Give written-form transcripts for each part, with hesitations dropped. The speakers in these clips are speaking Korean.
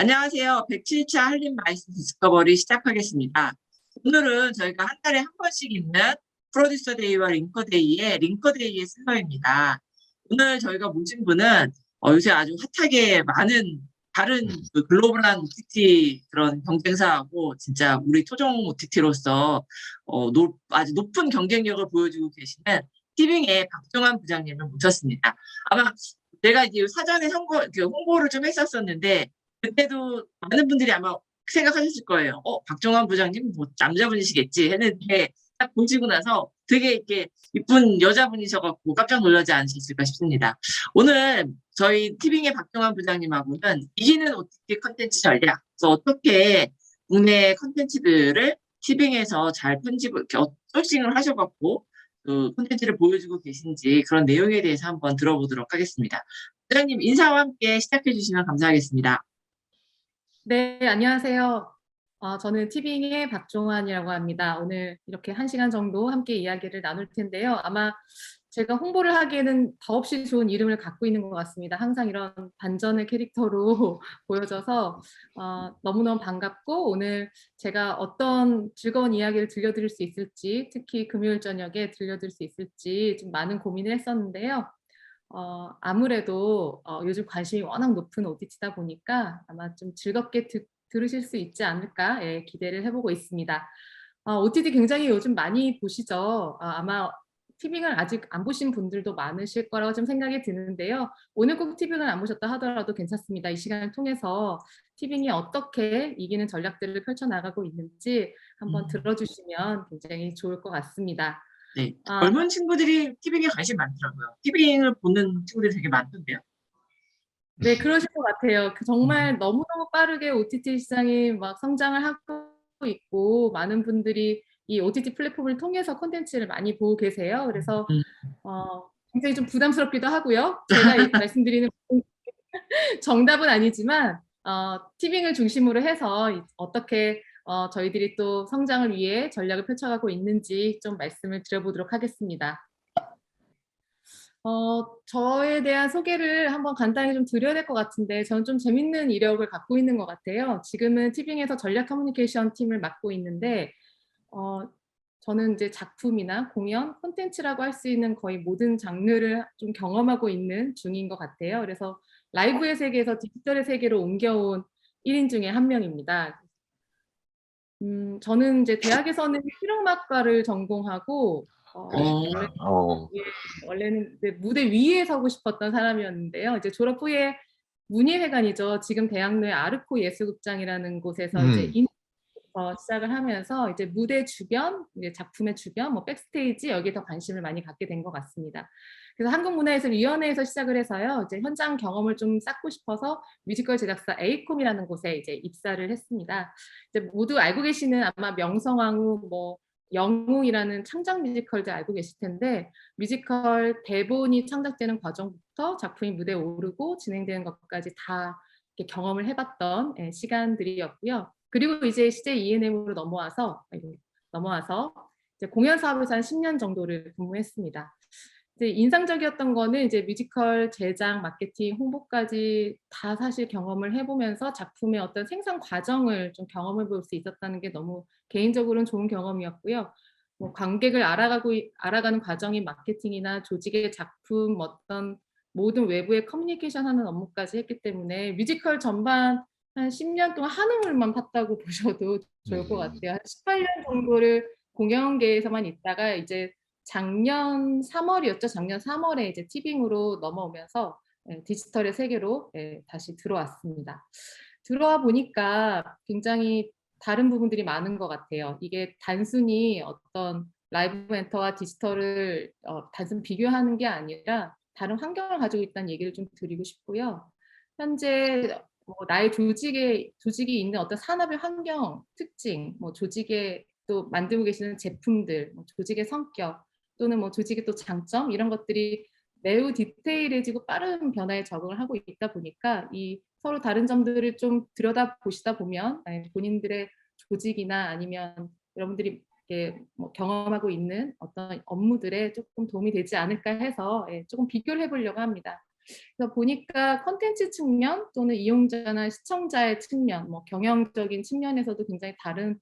안녕하세요. 107차 한림 마이스 디스커버리 시작하겠습니다. 오늘은 저희가 한 달에 한 번씩 있는 프로듀서 데이와 링커데이의 순서입니다. 오늘 저희가 모신 분은 요새 아주 핫하게 많은 다른 그 글로벌한 OTT 그런 경쟁사하고 진짜 우리 토종 OTT로서 아주 높은 경쟁력을 보여주고 계시는 티빙의 박종환 부장님을 모셨습니다. 아마 제가 이제 사전에 홍보를 좀 했었었는데 그때도 많은 분들이 아마 생각하셨을 거예요. 박종환 부장님 뭐 남자분이시겠지 했는데 딱 보시고 나서 되게 이렇게 이쁜 여자분이셔갖고 깜짝 놀라지 않으셨을까 싶습니다. 오늘 저희 티빙의 박종환 부장님하고는 이기는 OTT 컨텐츠 전략, 그래서 어떻게 국내 컨텐츠들을 티빙에서 잘 소싱을 하셔갖고 그 콘텐츠를 보여주고 계신지 그런 내용에 대해서 한번 들어보도록 하겠습니다. 부장님 인사와 함께 시작해 주시면 감사하겠습니다. 네, 안녕하세요. 저는 티빙의 박종환이라고 합니다. 오늘 이렇게 1시간 정도 함께 이야기를 나눌 텐데요. 아마 제가 홍보를 하기에는 더없이 좋은 이름을 갖고 있는 것 같습니다. 항상 이런 반전의 캐릭터로 보여져서 너무너무 반갑고, 오늘 제가 어떤 즐거운 이야기를 들려드릴 수 있을지, 특히 금요일 저녁에 들려드릴 수 있을지 좀 많은 고민을 했었는데요. 아무래도 요즘 관심이 워낙 높은 OTT다 보니까 아마 좀 즐겁게 들으실 수 있지 않을까, 예, 기대를 해보고 있습니다. OTT 굉장히 요즘 많이 보시죠? 아마 티빙을 아직 안 보신 분들도 많으실 거라고 좀 생각이 드는데요. 오늘 꼭 티빙을 안 보셨다 하더라도 괜찮습니다. 이 시간을 통해서 티빙이 어떻게 이기는 전략들을 펼쳐나가고 있는지 한번 들어주시면 굉장히 좋을 것 같습니다. 네. 아, 젊은 친구들이 티빙에 관심 많더라고요. 티빙을 보는 친구들이 되게 많던데요. 네, 그러실 것 같아요. 정말 너무너무 빠르게 OTT 시장이 막 성장을 하고 있고, 많은 분들이 이 OTT 플랫폼을 통해서 콘텐츠를 많이 보고 계세요. 그래서 음, 굉장히 좀 부담스럽기도 하고요. 제가 말씀드리는 정답은 아니지만 티빙을 중심으로 해서 어떻게 저희들이 또 성장을 위해 전략을 펼쳐가고 있는지 좀 말씀을 드려보도록 하겠습니다. 저에 대한 소개를 한번 간단히 좀 드려야 될 것 같은데, 저는 좀 재밌는 이력을 갖고 있는 것 같아요. 지금은 티빙에서 전략 커뮤니케이션 팀을 맡고 있는데, 저는 이제 작품이나 공연, 콘텐츠라고 할 수 있는 거의 모든 장르를 좀 경험하고 있는 중인 것 같아요. 그래서 라이브의 세계에서 디지털의 세계로 옮겨온 1인 중에 한 명입니다. 저는 이제 대학에서는 실용음악과를 전공하고, 원래 예, 원래는 이제 무대 위에 서고 싶었던 사람이었는데요. 이제 졸업 후에 문예회관이죠. 지금 대학로의 아르코 예술극장이라는 곳에서 이제 시작을 하면서 이제 무대 주변, 이제 작품의 주변, 뭐 백스테이지 여기에 더 관심을 많이 갖게 된 것 같습니다. 그래서 한국문화예술위원회에서 시작을 해서요. 이제 현장 경험을 좀 쌓고 싶어서 뮤지컬 제작사 에이콤이라는 곳에 이제 입사를 했습니다. 이제 모두 알고 계시는 아마 명성황후, 뭐 영웅이라는 창작 뮤지컬들 알고 계실 텐데, 뮤지컬 대본이 창작되는 과정부터 작품이 무대에 오르고 진행되는 것까지 다 이렇게 경험을 해봤던 시간들이었고요. 그리고 이제 CJ ENM으로 넘어와서 이제 공연 사업에서 한 10년 정도를 근무했습니다. 이제 인상적이었던 거는 이제 뮤지컬 제작, 마케팅, 홍보까지 다 사실 경험을 해보면서 작품의 어떤 생산 과정을 좀 경험해 볼 수 있었다는 게 너무 개인적으로는 좋은 경험이었고요. 뭐 관객을 알아가는 과정인 마케팅이나 조직의 작품, 어떤 모든 외부의 커뮤니케이션 하는 업무까지 했기 때문에 뮤지컬 전반 한 10년 동안 한우물만 팠다고 보셔도 좋을 것 같아요. 한 18년 정도를 공연계에서만 있다가 이제 작년 3월이었죠. 작년 3월에 이제 티빙으로 넘어오면서 디지털의 세계로 다시 들어왔습니다. 들어와 보니까 굉장히 다른 부분들이 많은 것 같아요. 이게 단순히 어떤 라이브 엔터와 디지털을 단순 비교하는 게 아니라 다른 환경을 가지고 있다는 얘기를 좀 드리고 싶고요. 현재 나의 조직이 있는 어떤 산업의 환경, 특징, 뭐 조직에 또 만들고 계시는 제품들, 뭐 조직의 성격, 또는 뭐 조직의 또 장점, 이런 것들이 매우 디테일해지고 빠른 변화에 적응을 하고 있다 보니까 이 서로 다른 점들을 좀 들여다 보시다 보면 본인들의 조직이나 아니면 여러분들이 뭐 경험하고 있는 어떤 업무들에 조금 도움이 되지 않을까 해서 조금 비교를 해보려고 합니다. 그래서 보니까 콘텐츠 측면 또는 이용자나 시청자의 측면, 뭐 경영적인 측면에서도 굉장히 다른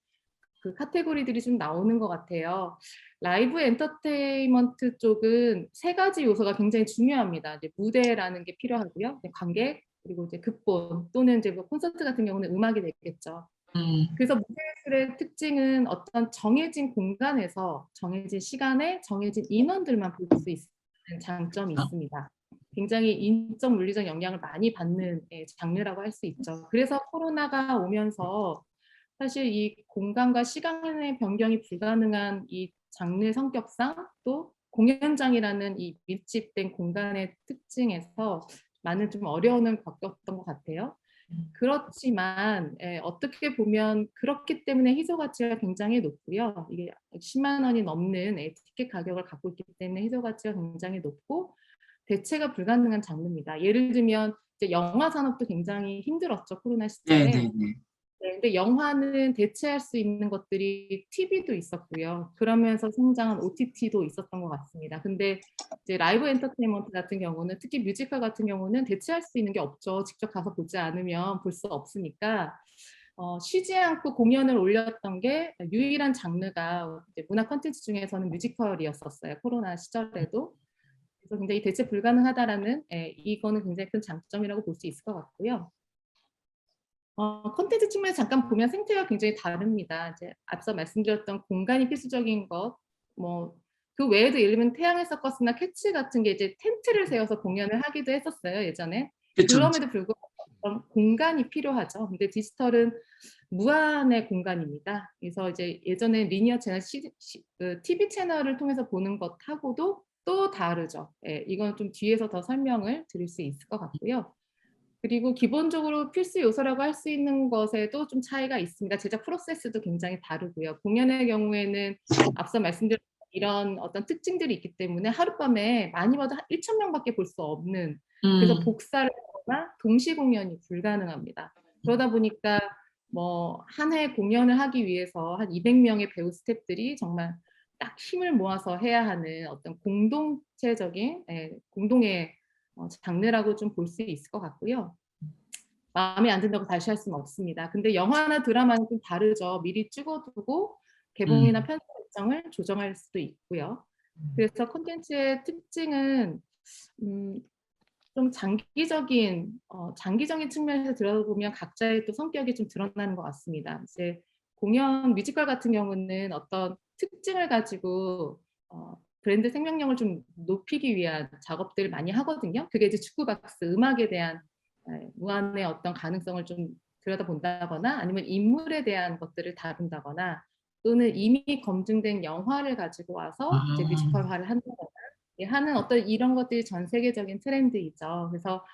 그 카테고리들이 좀 나오는 것 같아요. 라이브 엔터테인먼트 쪽은 세 가지 요소가 굉장히 중요합니다. 이제 무대라는 게 필요하고요. 관객, 그리고 이제 극본 또는 이제 뭐 콘서트 같은 경우는 음악이 되겠죠. 그래서 무대예술의 특징은 어떤 정해진 공간에서 정해진 시간에 정해진 인원들만 볼 수 있는 장점이 있습니다. 굉장히 인적 물리적 영향을 많이 받는 장르라고 할 수 있죠. 그래서 코로나가 오면서 사실 이 공간과 시간의 변경이 불가능한 이 장르의 성격상 또 공연장이라는 이 밀집된 공간의 특징에서 많은 좀 어려움을 겪었던 것 같아요. 그렇지만 어떻게 보면 그렇기 때문에 희소 가치가 굉장히 높고요. 이게 10만 원이 넘는 티켓 가격을 갖고 있기 때문에 희소 가치가 굉장히 높고 대체가 불가능한 장르입니다. 예를 들면 이제 영화 산업도 굉장히 힘들었죠, 코로나 시절에. 네네네. 네, 근데 영화는 대체할 수 있는 것들이 TV도 있었고요. 그러면서 성장한 OTT도 있었던 것 같습니다. 근데 이제 라이브 엔터테인먼트 같은 경우는 특히 뮤지컬 같은 경우는 대체할 수 있는 게 없죠. 직접 가서 보지 않으면 볼 수 없으니까 쉬지 않고 공연을 올렸던 게 유일한 장르가 이제 문화 콘텐츠 중에서는 뮤지컬이었었어요. 코로나 시절에도. 그래서 굉장히 대체 불가능하다라는 이거는 굉장히 큰 장점이라고 볼 수 있을 것 같고요. 콘텐츠 측면에서 잠깐 보면 생태가 굉장히 다릅니다. 이제 앞서 말씀드렸던 공간이 필수적인 것, 뭐 그 외에도 예를 들면 태양의 서커스나 캐츠 같은 게 이제 텐트를 세워서 공연을 하기도 했었어요, 예전에. 그쵸, 그쵸. 그럼에도 불구하고 어떤 공간이 필요하죠. 근데 디지털은 무한의 공간입니다. 그래서 이제 예전에 리니어 채널, 그 TV 채널을 통해서 보는 것하고도 또 다르죠. 예, 이건 좀 뒤에서 더 설명을 드릴 수 있을 것 같고요. 그리고 기본적으로 필수 요소라고 할 수 있는 것에도 좀 차이가 있습니다. 제작 프로세스도 굉장히 다르고요. 공연의 경우에는 앞서 말씀드린 이런 어떤 특징들이 있기 때문에 하룻밤에 많이 봐도 1,000명밖에 볼 수 없는, 그래서 복사를 하거나 동시 공연이 불가능합니다. 그러다 보니까 뭐 한 해 공연을 하기 위해서 한 200명의 배우 스태프들이 정말 딱 힘을 모아서 해야 하는 어떤 공동체적인 공동의 장르라고 좀 볼 수 있을 것 같고요. 마음에 안 든다고 다시 할 수는 없습니다. 근데 영화나 드라마는 좀 다르죠. 미리 찍어두고 개봉이나 편집 일정을 조정할 수도 있고요. 그래서 콘텐츠의 특징은 좀 장기적인 측면에서 들어보면 각자의 또 성격이 좀 드러나는 것 같습니다. 이제 공연 뮤지컬 같은 경우는 어떤 특징을 가지고 브랜드 생명력을 좀 높이기 위한 작업들을 많이 하거든요. 그게 이제 주크박스, 음악에 대한 무한의 어떤 가능성을 좀 들여다본다거나 아니면 인물에 대한 것들을 다룬다거나 또는 이미 검증된 영화를 가지고 와서 이제 뮤지컬화를 한다거나 하는 어떤 이런 것들이 전 세계적인 트렌드이죠. 그래서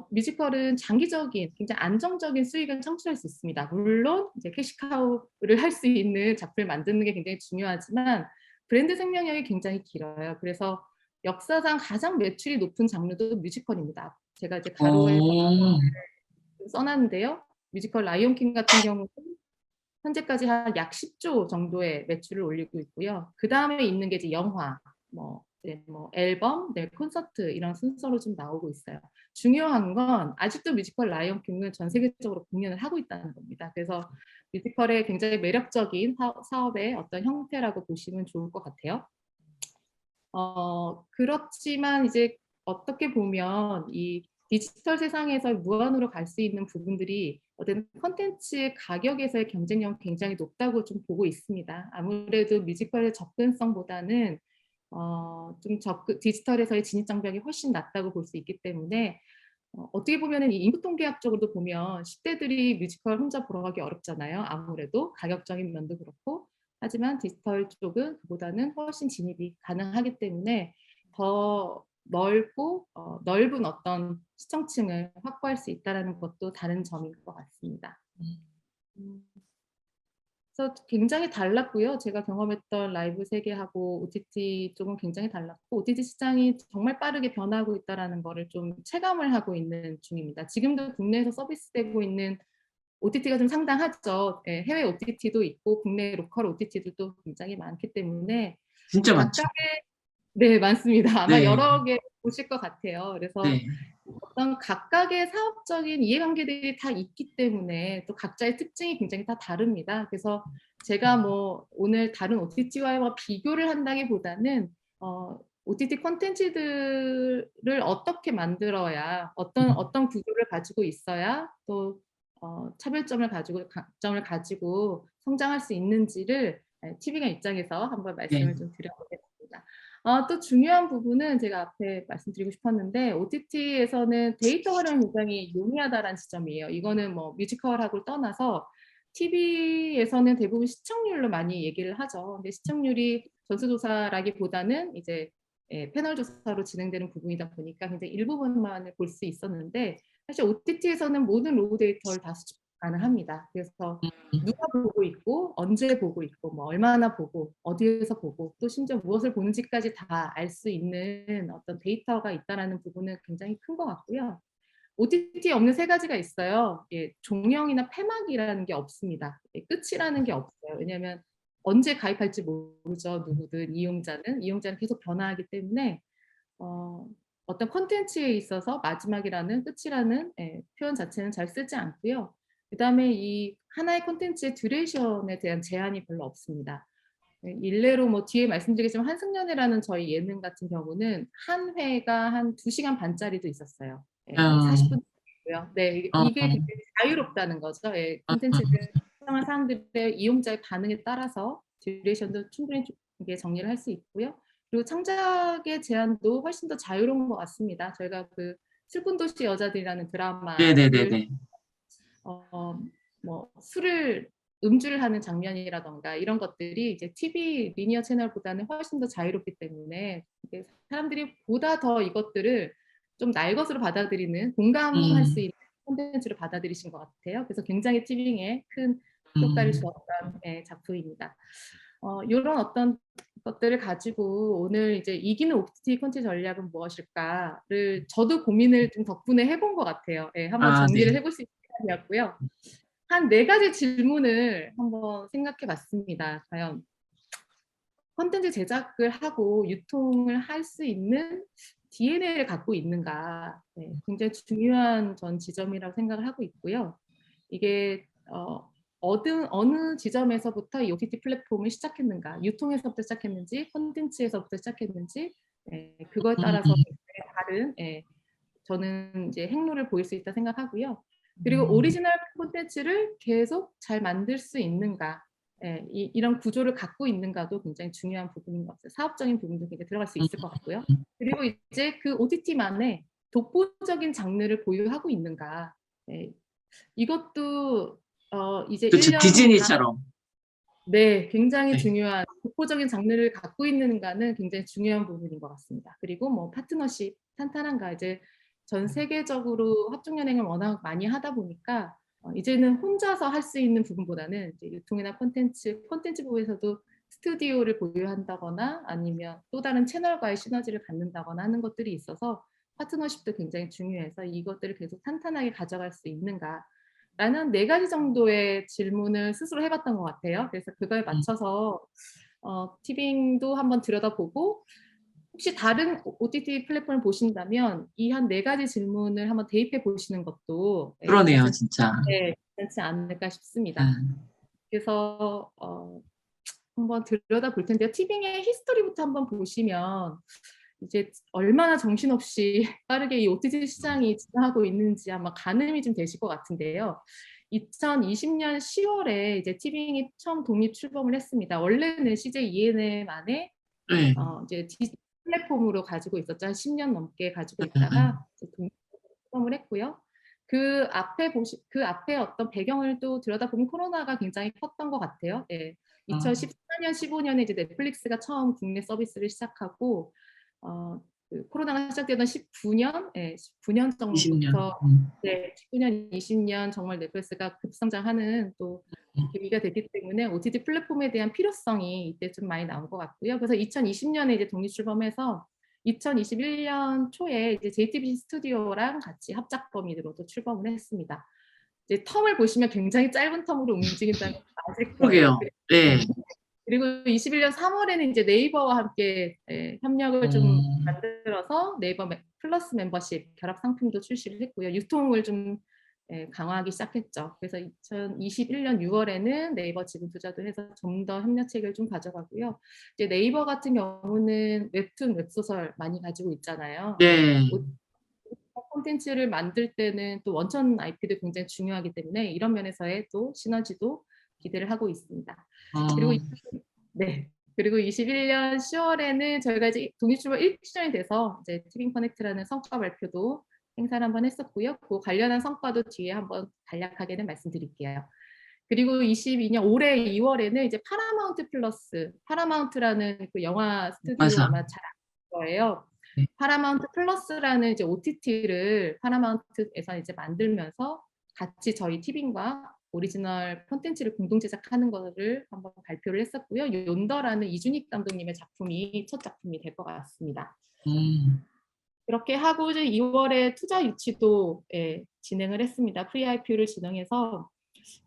뮤지컬은 장기적인 굉장히 안정적인 수익을 창출할 수 있습니다. 물론 이제 캐시카우를 할 수 있는 작품을 만드는 게 굉장히 중요하지만 브랜드 생명력이 굉장히 길어요. 그래서 역사상 가장 매출이 높은 장르도 뮤지컬입니다. 제가 이제 가로에 써놨는데요. 뮤지컬 라이온킹 같은 경우는 현재까지 한 약 10조 정도의 매출을 올리고 있고요. 그 다음에 있는 게 이제 영화, 뭐 앨범, 콘서트 이런 순서로 좀 나오고 있어요. 중요한 건 아직도 뮤지컬 라이온킹은 전 세계적으로 공연을 하고 있다는 겁니다. 그래서 뮤지컬의 굉장히 매력적인 사업의 어떤 형태라고 보시면 좋을 것 같아요. 그렇지만 이제 어떻게 보면 이 디지털 세상에서 무한으로 갈 수 있는 부분들이 어떤 콘텐츠 가격에서의 경쟁력이 굉장히 높다고 좀 보고 있습니다. 아무래도 뮤지컬의 접근성보다는 좀 디지털에서의 진입 장벽이 훨씬 낮다고 볼 수 있기 때문에 어떻게 보면은 이 인풋동계약적으로도 보면 10대들이 뮤지컬 혼자 보러 가기 어렵잖아요. 아무래도 가격적인 면도 그렇고. 하지만 디지털 쪽은 그보다는 훨씬 진입이 가능하기 때문에 더 넓고 넓은 어떤 시청층을 확보할 수 있다는 것도 다른 점인 것 같습니다. 그래서 굉장히 달랐고요. 제가 경험했던 라이브 세계하고 OTT 쪽은 굉장히 달랐고 OTT 시장이 정말 빠르게 변하고 있다는 거를 좀 체감을 하고 있는 중입니다. 지금도 국내에서 서비스되고 있는 OTT가 좀 상당하죠. 예, 해외 OTT도 있고 국내 로컬 OTT들도 굉장히 많기 때문에 진짜 많죠. 각각의 네, 많습니다. 아마 네. 여러 개 보실 것 같아요. 그래서 네. 어떤 각각의 사업적인 이해관계들이 다 있기 때문에 또 각자의 특징이 굉장히 다 다릅니다. 그래서 제가 뭐 오늘 다른 OTT와 비교를 한다기보다는 OTT 콘텐츠들을 어떻게 만들어야 어떤 구조를 가지고 있어야 또 차별점을 가지고 강점을 가지고 성장할 수 있는지를 TV가 입장에서 한번 네. 말씀을 좀 드려보겠습니다. 또 중요한 부분은 제가 앞에 말씀드리고 싶었는데 OTT에서는 데이터 활용이 굉장히 용이하다라는 지점이에요. 이거는 뭐 뮤지컬하고 떠나서 TV에서는 대부분 시청률로 많이 얘기를 하죠. 근데 시청률이 전수조사라기보다는 이제 패널 조사로 진행되는 부분이다 보니까 굉장히 일부분만을 볼 수 있었는데 사실 OTT에서는 모든 로우 데이터를 다 수집 가능합니다. 그래서 누가 보고 있고 언제 보고 있고 뭐 얼마나 보고 어디에서 보고 또 심지어 무엇을 보는지까지 다 알 수 있는 어떤 데이터가 있다라는 부분은 굉장히 큰 것 같고요. OTT에 없는 세 가지가 있어요. 종영이나 폐막이라는 게 없습니다. 끝이라는 게 없어요. 왜냐하면 언제 가입할지 모르죠. 누구든 이용자는 계속 변화하기 때문에 어떤 콘텐츠에 있어서 마지막이라는 끝이라는 표현 자체는 잘 쓰지 않고요. 그다음에 이 하나의 콘텐츠의 듀레이션에 대한 제한이 별로 없습니다. 일례로 뭐 뒤에 말씀드리겠지만 한승연애라는 저희 예능 같은 경우는 한 회가 한 2시간 반짜리도 있었어요. 40분이고요. 네, 이게 굉장히 자유롭다는 거죠. 콘텐츠를 시청한 사람들의 이용자의 반응에 따라서 듀레이션도 충분히 이게 정리를 할 수 있고요. 그리고 창작의 제한도 훨씬 더 자유로운 것 같습니다. 저희가 그 술꾼도시 여자들이라는 드라마를 네네네네. 뭐 음주를 하는 장면이라던가 이런 것들이 이제 TV 리니어 채널보다는 훨씬 더 자유롭기 때문에 이게 사람들이 보다 더 이것들을 좀 날 것으로 받아들이는 공감할 수 있는 콘텐츠로 받아들이신 것 같아요. 그래서 굉장히 티빙에 큰 효과를 주었던 작품입니다. 이런 어떤 것들을 가지고 오늘 이제 이기는 OTT 콘텐츠 전략은 무엇일까를 저도 고민을 좀 덕분에 해본 것 같아요. 한번 정리를 네. 해볼 수 있는 시간이었고요. 한 4가지 질문을 한번 생각해 봤습니다. 과연 콘텐츠 제작을 하고 유통을 할 수 있는 DNA를 갖고 있는가. 굉장히 중요한 전 지점이라고 생각을 하고 있고요. 이게 어느 지점에서부터 이 OTT 플랫폼을 시작했는가, 유통에서부터 시작했는지, 콘텐츠에서부터 시작했는지, 그거에 따라서 다른 저는 이제 행로를 보일 수 있다 생각하고요. 그리고 오리지널 콘텐츠를 계속 잘 만들 수 있는가, 이런 구조를 갖고 있는가도 굉장히 중요한 부분인 것 같아요. 사업적인 부분도 굉장히 들어갈 수 있을 것 같고요. 그리고 이제 그 OTT만의 독보적인 장르를 보유하고 있는가, 이것도 이제 그렇죠. 1년 디즈니처럼. 네, 굉장히 네. 중요한 독보적인 장르를 갖고 있는가는 굉장히 중요한 부분인 것 같습니다. 그리고 뭐 파트너십 탄탄한가, 이제 전 세계적으로 합종연행을 워낙 많이 하다 보니까 이제는 혼자서 할 수 있는 부분보다는 이제 유통이나 콘텐츠 부분에서도 스튜디오를 보유한다거나 아니면 또 다른 채널과의 시너지를 갖는다거나 하는 것들이 있어서 파트너십도 굉장히 중요해서 이것들을 계속 탄탄하게 가져갈 수 있는가 라는 4가지 정도의 질문을 스스로 해봤던 것 같아요. 그래서 그거에 맞춰서 티빙도 한번 들여다보고 혹시 다른 OTT 플랫폼을 보신다면 이 한 4가지 질문을 한번 대입해 보시는 것도 그러네요, 진짜. 괜찮지 않을까 싶습니다. 그래서 한번 들여다볼 텐데요. 티빙의 히스토리부터 한번 보시면 이제 얼마나 정신없이 빠르게 이 OTT 시장이 진행하고 있는지 아마 가늠이 좀 되실 것 같은데요. 2020년 10월에 이제 티빙이 처음 독립 출범을 했습니다. 원래는 CJ ENM만의 네. 이제 디지털 플랫폼으로 가지고 있었죠. 한 10년 넘게 가지고 있다가 독립 출범을 했고요. 그 앞에 어떤 배경을 또 들여다보면 코로나가 굉장히 컸던 것 같아요. 2014년, 15년에 이제 넷플릭스가 처음 국내 서비스를 시작하고 그 코로나가 시작되던 19년, 19년 20년. 정도부터 19년, 20년 정말 넷플릭스가 급성장하는 또 계기가 됐기 때문에 OTT 플랫폼에 대한 필요성이 이때 좀 많이 나온 것 같고요. 그래서 2020년에 이제 독립 출범해서 2021년 초에 이제 JTBC 스튜디오랑 같이 합작 범위로 또 출범을 했습니다. 이제 텀을 보시면 굉장히 짧은 텀으로 움직인다는 걸 아실 거예요. 그러게요. 네. 그리고 21년 3월에는 이제 네이버와 함께 협력을 좀 만들어서 네이버 플러스 멤버십 결합 상품도 출시를 했고요. 유통을 좀 강화하기 시작했죠. 그래서 2021년 6월에는 네이버 지분 투자도 해서 좀 더 협력책을 좀 가져가고요. 이제 네이버 같은 경우는 웹툰, 웹소설 많이 가지고 있잖아요. 네. 콘텐츠를 만들 때는 또 원천 IP도 굉장히 중요하기 때문에 이런 면에서의 또 시너지도 기대를 하고 있습니다. 그리고 네. 그리고 21년 10월에는 저희가 이제 독립출범 1주년이 돼서 이제 티빙 커넥트라는 성과 발표도 행사를 한번 했었고요. 그 관련한 성과도 뒤에 한번 간략하게는 말씀드릴게요. 그리고 22년 올해 2월에는 이제 파라마운트 플러스, 파라마운트라는 그 영화 스튜디오 맞아. 아마 잘 아실 거예요. 네. 파라마운트 플러스라는 이제 OTT를 파라마운트에서 이제 만들면서 같이 저희 티빙과 오리지널 콘텐츠를 공동 제작하는 것을 한번 발표를 했었고요. 욘더라는 이준익 감독님의 작품이 첫 작품이 될 것 같습니다. 그렇게 하고 이제 2월에 투자 유치도 진행을 했습니다. 프리IPO를 진행해서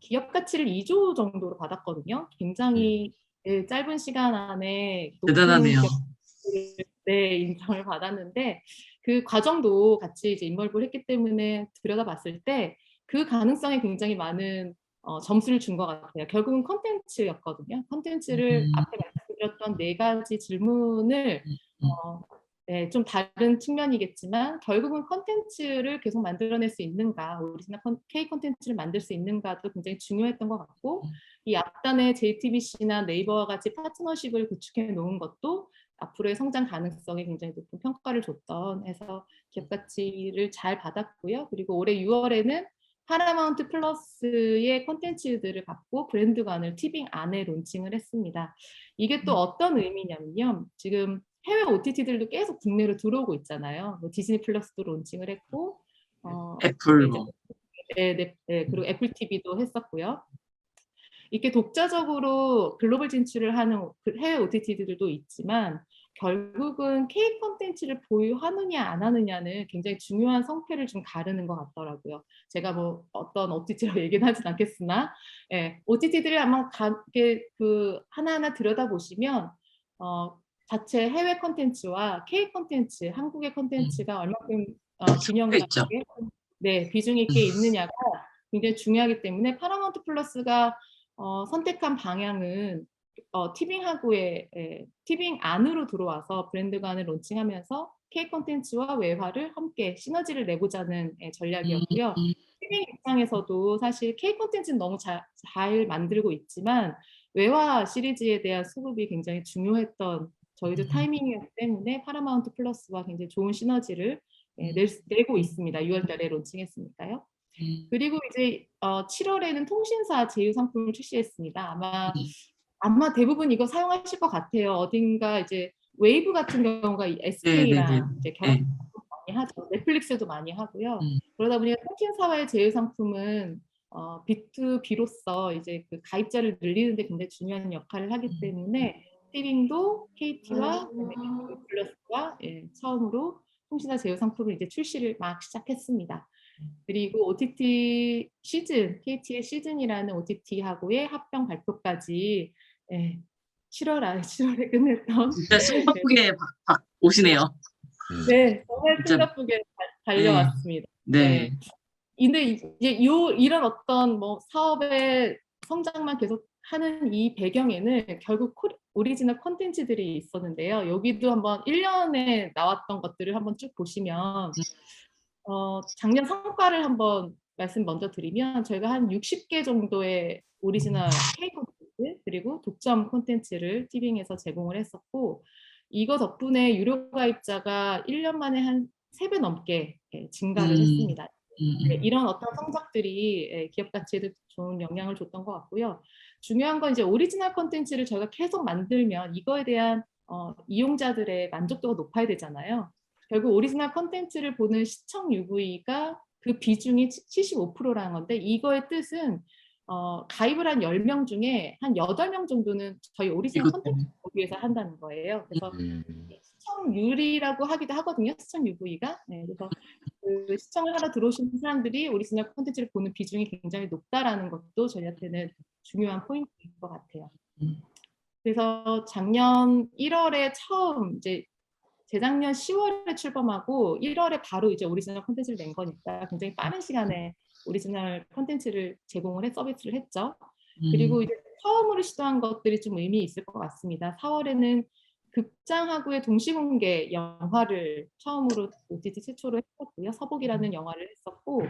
기업 가치를 2조 정도로 받았거든요. 굉장히 짧은 시간 안에 높은 대단하네요. 기업 가치를 인정을 받았는데 그 과정도 같이 이제 인벌브를 했기 때문에 들여다봤을 때 그 가능성에 굉장히 많은 점수를 준 것 같아요. 결국은 컨텐츠였거든요. 컨텐츠를 앞에 말씀드렸던 4가지 질문을 네, 좀 다른 측면이겠지만 결국은 컨텐츠를 계속 만들어낼 수 있는가, 오리지널 K 컨텐츠를 만들 수 있는가도 굉장히 중요했던 것 같고 이 앞단에 JTBC나 네이버와 같이 파트너십을 구축해 놓은 것도 앞으로의 성장 가능성에 굉장히 높은 평가를 줬던 해서 기업 가치를 잘 받았고요. 그리고 올해 6월에는 파라마운트 플러스의 콘텐츠들을 갖고 브랜드관을 티빙 안에 론칭을 했습니다. 이게 또 어떤 의미냐면요. 지금 해외 OTT들도 계속 국내로 들어오고 있잖아요. 뭐 디즈니 플러스도 론칭을 했고, 애플 이제, 그리고 애플 TV도 했었고요. 이렇게 독자적으로 글로벌 진출을 하는 해외 OTT들도 있지만 결국은 K 콘텐츠를 보유하느냐 안 하느냐는 굉장히 중요한 성패를 좀 가르는 것 같더라고요. 제가 뭐 어떤 OTT라고 얘기는 하진 않겠으나 OTT들이 아마 그 하나하나 들여다보시면 자체 해외 콘텐츠와 K 콘텐츠, 한국의 콘텐츠가 얼마큼 균형감 있게 비중 있게 있느냐가 굉장히 중요하기 때문에 파라마운트 플러스가 선택한 방향은 티빙하고의 티빙 안으로 들어와서 브랜드관을 론칭하면서 K 콘텐츠와 외화를 함께 시너지를 내보자는 전략이었고요. 티빙 입장에서도 사실 K 콘텐츠는 너무 잘 만들고 있지만 외화 시리즈에 대한 수급이 굉장히 중요했던 저희도 타이밍이었기 때문에 파라마운트 플러스와 굉장히 좋은 시너지를 내고 있습니다. 6월 달에 론칭했으니까요. 그리고 이제 7월에는 통신사 제휴 상품을 출시했습니다. 아마 대부분 이거 사용하실 것 같아요. 어딘가 이제 웨이브 같은 경우가 SK랑 이제 결합 많이 하죠. 넷플릭스도 많이 하고요. 그러다 보니까 통신사와의 제휴 상품은 B2B로서 이제 그 가입자를 늘리는 데 굉장히 중요한 역할을 하기 때문에 티빙도 KT와 플러스와 처음으로 통신사 제휴 상품을 이제 출시를 막 시작했습니다. 그리고 OTT 시즌, KT의 시즌이라는 OTT하고의 합병 발표까지 7월에 끝냈던 진짜 숨바쁘게 오시네요. 네, 정말 숨바쁘게 달려왔습니다. 네. 근데 이제 이런 어떤 뭐 사업의 성장만 계속 하는 이 배경에는 결국 오리지널 콘텐츠들이 있었는데요. 여기도 한번 1년에 나왔던 것들을 한번 쭉 보시면 작년 성과를 한번 말씀 먼저 드리면 저희가 한 60개 정도의 오리지널 K 콘텐츠 그리고 독점 콘텐츠를 티빙에서 제공을 했었고 이거 덕분에 유료 가입자가 1년 만에 한 3배 넘게 증가를 했습니다. 이런 어떤 성적들이 기업 가치에도 좋은 영향을 줬던 것 같고요. 중요한 건 이제 오리지널 콘텐츠를 저희가 계속 만들면 이거에 대한 이용자들의 만족도가 높아야 되잖아요. 결국 오리지널 콘텐츠를 보는 시청 UV가 그 비중이 75%라는 건데 이거의 뜻은 가입을 한 10명 중에 한 8명 정도는 저희 오리지널 콘텐츠 보기 위해서 한다는 거예요. 그래서 시청률이라고 하기도 하거든요. 시청 UV가. 그래서 그 시청을 하러 들어오신 사람들이 오리지널 콘텐츠를 보는 비중이 굉장히 높다라는 것도 저희한테는 중요한 포인트인 것 같아요. 그래서 작년 1월에 처음 이제 재작년 10월에 출범하고 1월에 바로 이제 오리지널 콘텐츠를 낸 거니까 굉장히 빠른 시간에 오리지널 콘텐츠를 제공을 서비스를 했죠. 그리고 이제 처음으로 시도한 것들이 좀 의미 있을 것 같습니다. 4월에는 극장하고의 동시공개 영화를 처음으로 OTT 최초로 했었고요. 서복이라는 영화를 했었고,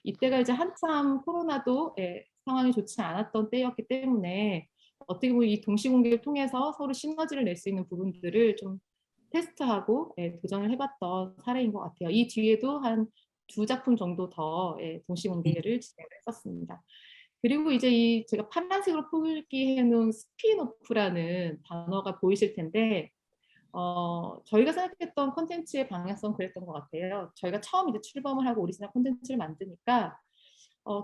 이때가 이제 한참 코로나도 상황이 좋지 않았던 때였기 때문에 어떻게 보면 이 동시공개를 통해서 서로 시너지를 낼 수 있는 부분들을 좀 테스트하고 도전을 해봤던 사례인 것 같아요. 이 뒤에도 한 2작품 정도 더 동시공개를 진행을 했었습니다. 그리고 이제 이 제가 파란색으로 표기해 놓은 스피노프라는 단어가 보이실 텐데 저희가 생각했던 콘텐츠의 방향성은 그랬던 것 같아요. 저희가 처음 이제 출범을 하고 오리지널 콘텐츠를 만드니까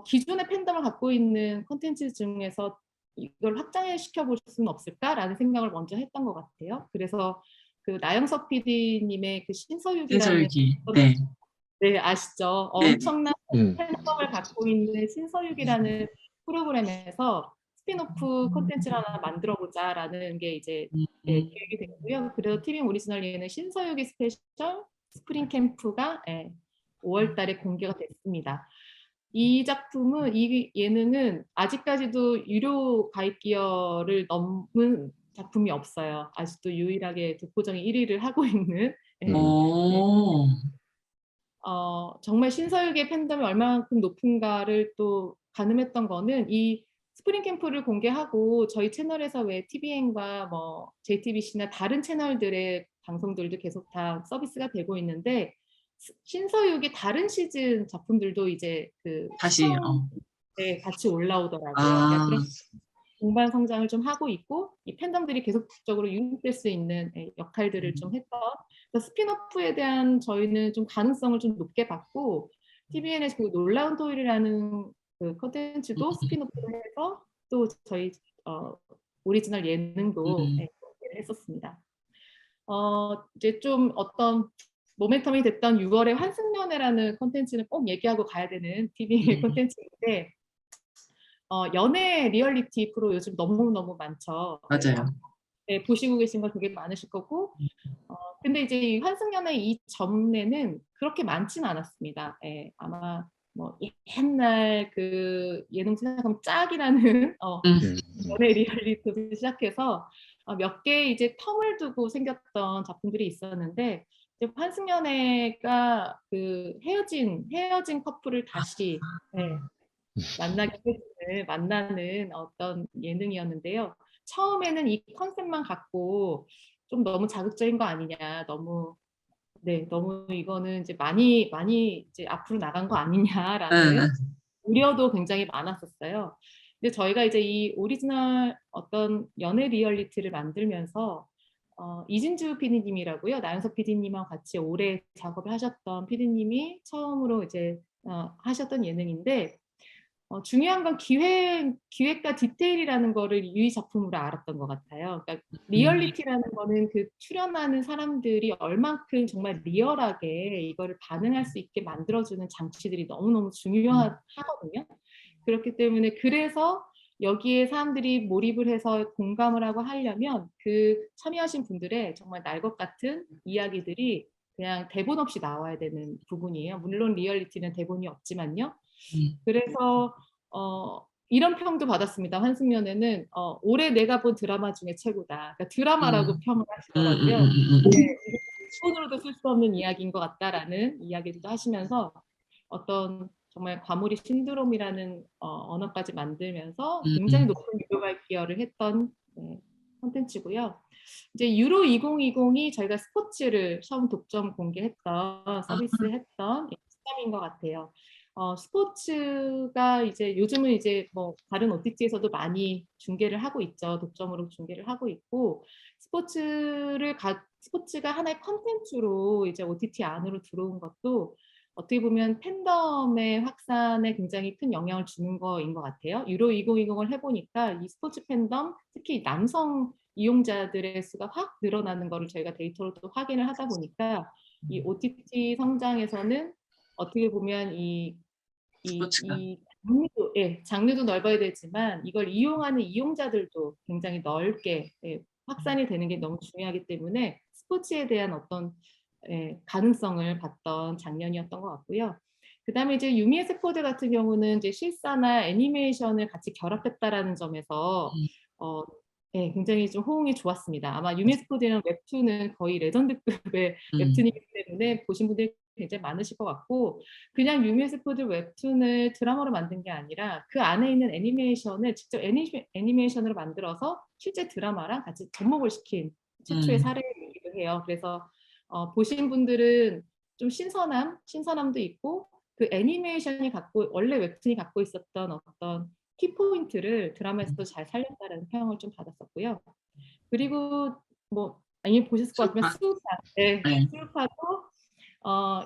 기존의 팬덤을 갖고 있는 콘텐츠 중에서 이걸 확장해 시켜볼 수는 없을까라는 생각을 먼저 했던 것 같아요. 그래서 그 나영석 PD님의 그 신서유기라는 신서유기. 네. 네, 아시죠? 네. 엄청난 팬덤을 갖고 있는 신서유기라는 프로그램에서 스피노프 콘텐츠를 하나 만들어보자라는 게 이제 계획이 됐고요. 그래서 TVN 오리지널 예능 신서유기 스페셜 스프링 캠프가 5월 달에 공개가 됐습니다. 이 작품은, 이 예능은 아직까지도 유료 가입 기여를 넘은 작품이 없어요. 아직도 유일하게 독보정이 1위를 하고 있는. 정말 신서유기의 팬덤이 얼마만큼 높은가를 또 가늠했던 거는 이 스프링 캠프를 공개하고 저희 채널에서 왜 TVN과 뭐 JTBC나 다른 채널들의 방송들도 계속 다 서비스가 되고 있는데 신서유기 다른 시즌 작품들도 이제 그 다시, 네, 같이 올라오더라고요. 그러니까 그런 공반 성장을 좀 하고 있고 이 팬덤들이 계속적으로 유입될 수 있는 역할들을 좀 했던 스피노프에 대한 저희는 좀 가능성을 좀 높게 봤고 TVN의 그 놀라운 토요일이라는 그 컨텐츠도 스피노프로 해서 또 저희 오리지널 예능도 공개를 했었습니다. 이제 좀 어떤 모멘텀이 됐던 6월에 환승연애라는 콘텐츠는 꼭 얘기하고 가야 되는 TV 콘텐츠인데 연애 리얼리티 프로 요즘 너무너무 많죠. 맞아요. 네, 보시고 계신 거 되게 많으실 거고 근데 이제 이 환승연애 이 전에는 그렇게 많지는 않았습니다. 아마 뭐 옛날 그 예능 생각하면 짝이라는 연애 리얼리티부터 시작해서 몇 개 이제 텀을 두고 생겼던 작품들이 있었는데 이제 환승연애가 그 헤어진 커플을 다시 만나는 어떤 예능이었는데요. 처음에는 이 컨셉만 갖고 좀 너무 자극적인 거 아니냐, 너무 이거는 이제 많이 이제 앞으로 나간 거 아니냐라는 우려도 굉장히 많았었어요. 근데 저희가 이제 이 오리지널 어떤 연애 리얼리티를 만들면서 이진주 PD님이라고요. 나영석 PD님하고 같이 오래 작업을 하셨던 PD님이 처음으로 이제 하셨던 예능인데 중요한 건 기획과 디테일이라는 거를 이 작품으로 알았던 것 같아요. 그러니까 리얼리티라는 거는 그 출연하는 사람들이 얼만큼 정말 리얼하게 이거를 반응할 수 있게 만들어주는 장치들이 너무너무 중요하거든요. 그렇기 때문에 그래서 여기에 사람들이 몰입을 해서 공감을 하고 하려면 그 참여하신 분들의 정말 날 것 같은 이야기들이 그냥 대본 없이 나와야 되는 부분이에요. 물론 리얼리티는 대본이 없지만요. 그래서 이런 평도 받았습니다. 환승연애는 올해 내가 본 드라마 중에 최고다. 그러니까 드라마라고 평을 하시더라고요. 손으로도 쓸 수 없는 이야기인 것 같다라는 이야기도 하시면서 어떤 정말 과몰입 신드롬이라는 언어까지 만들면서 굉장히 높은 유료가입 기여를 했던 콘텐츠고요. 이제 유로 2020이 저희가 스포츠를 처음 독점 공개했던 서비스했던 시점인 것 같아요. 스포츠가 이제 요즘은 이제 뭐 다른 OTT에서도 많이 중계를 하고 있죠. 독점으로 중계를 하고 있고 스포츠가 하나의 컨텐츠로 이제 OTT 안으로 들어온 것도 어떻게 보면 팬덤의 확산에 굉장히 큰 영향을 주는 거인 것 같아요. 유로 2020을 해보니까 이 스포츠 팬덤, 특히 남성 이용자들의 수가 확 늘어나는 거를 저희가 데이터로 또 확인을 하다 보니까 이 OTT 성장에서는 어떻게 보면 이 예, 장르도 넓어야 되지만 이걸 이용하는 이용자들도 굉장히 넓게 확산이 되는 게 너무 중요하기 때문에 스포츠에 대한 어떤 가능성을 봤던 작년이었던 것 같고요. 그다음에 이제 유미의 코드 같은 경우는 이제 실사나 애니메이션을 같이 결합했다라는 점에서 네, 굉장히 좀 호응이 좋았습니다. 아마 유미의 코드라는 웹툰은 거의 레전드급의 웹툰이기 때문에 보신 분들이 굉장히 많으실 것 같고, 그냥 유미의 코드 웹툰을 드라마로 만든 게 아니라 그 안에 있는 애니메이션을 직접 애니메이션으로 만들어서 실제 드라마랑 같이 접목을 시킨 최초의 사례이기도 해요. 그래서 보신 분들은 좀 신선함도 있고 그 애니메이션이 원래 웹툰이 갖고 있었던 어떤 키포인트를 드라마에서도 잘 살렸다는 평을 좀 받았었고요. 그리고 뭐 아니 보셨을 것 같지만 수우파, 네, 네. 수우파도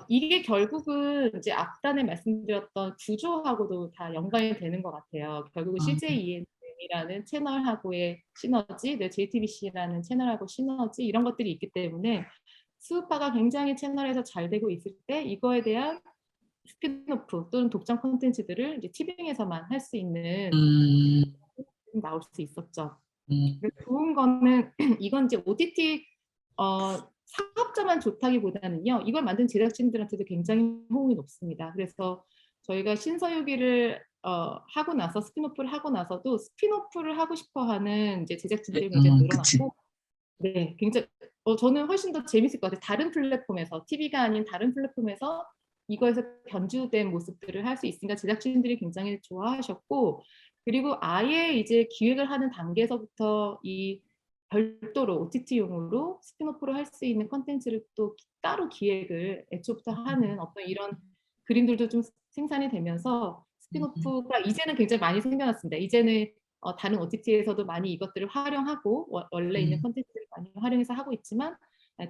이게 결국은 이제 앞단에 말씀드렸던 구조하고도 다 연관이 되는 것 같아요. 결국은 CJENM이라는 채널하고의 시너지, JTBC라는 채널하고 시너지 이런 것들이 있기 때문에 수우파가 굉장히 채널에서 잘 되고 있을 때 이거에 대한 스피노프 또는 독점 콘텐츠들을 이제 티빙에서만 할 수 있는 나올 수 있었죠. 좋은 거는 이건 이제 OTT 사업자만 좋다기보다는요. 이걸 만든 제작진들한테도 굉장히 호응이 높습니다. 그래서 저희가 신서유기를 하고 나서 스피노프를 하고 나서도 스피노프를 하고 싶어하는 이제 제작진들이 굉장히 늘어났고, 네, 굉장히 저는 훨씬 더 재밌을 것 같아요. 다른 플랫폼에서 TV가 아닌 다른 플랫폼에서 이거에서 변주된 모습들을 할 수 있으니까 제작진들이 굉장히 좋아하셨고, 그리고 아예 이제 기획을 하는 단계에서부터 이 별도로 OTT용으로 스피노프로 할 수 있는 컨텐츠를 또 따로 기획을 애초부터 하는 어떤 이런 그림들도 좀 생산이 되면서 스피노프가 이제는 굉장히 많이 생겨났습니다. 이제는 다른 OTT에서도 많이 이것들을 활용하고 원래 있는 컨텐츠를 많이 활용해서 하고 있지만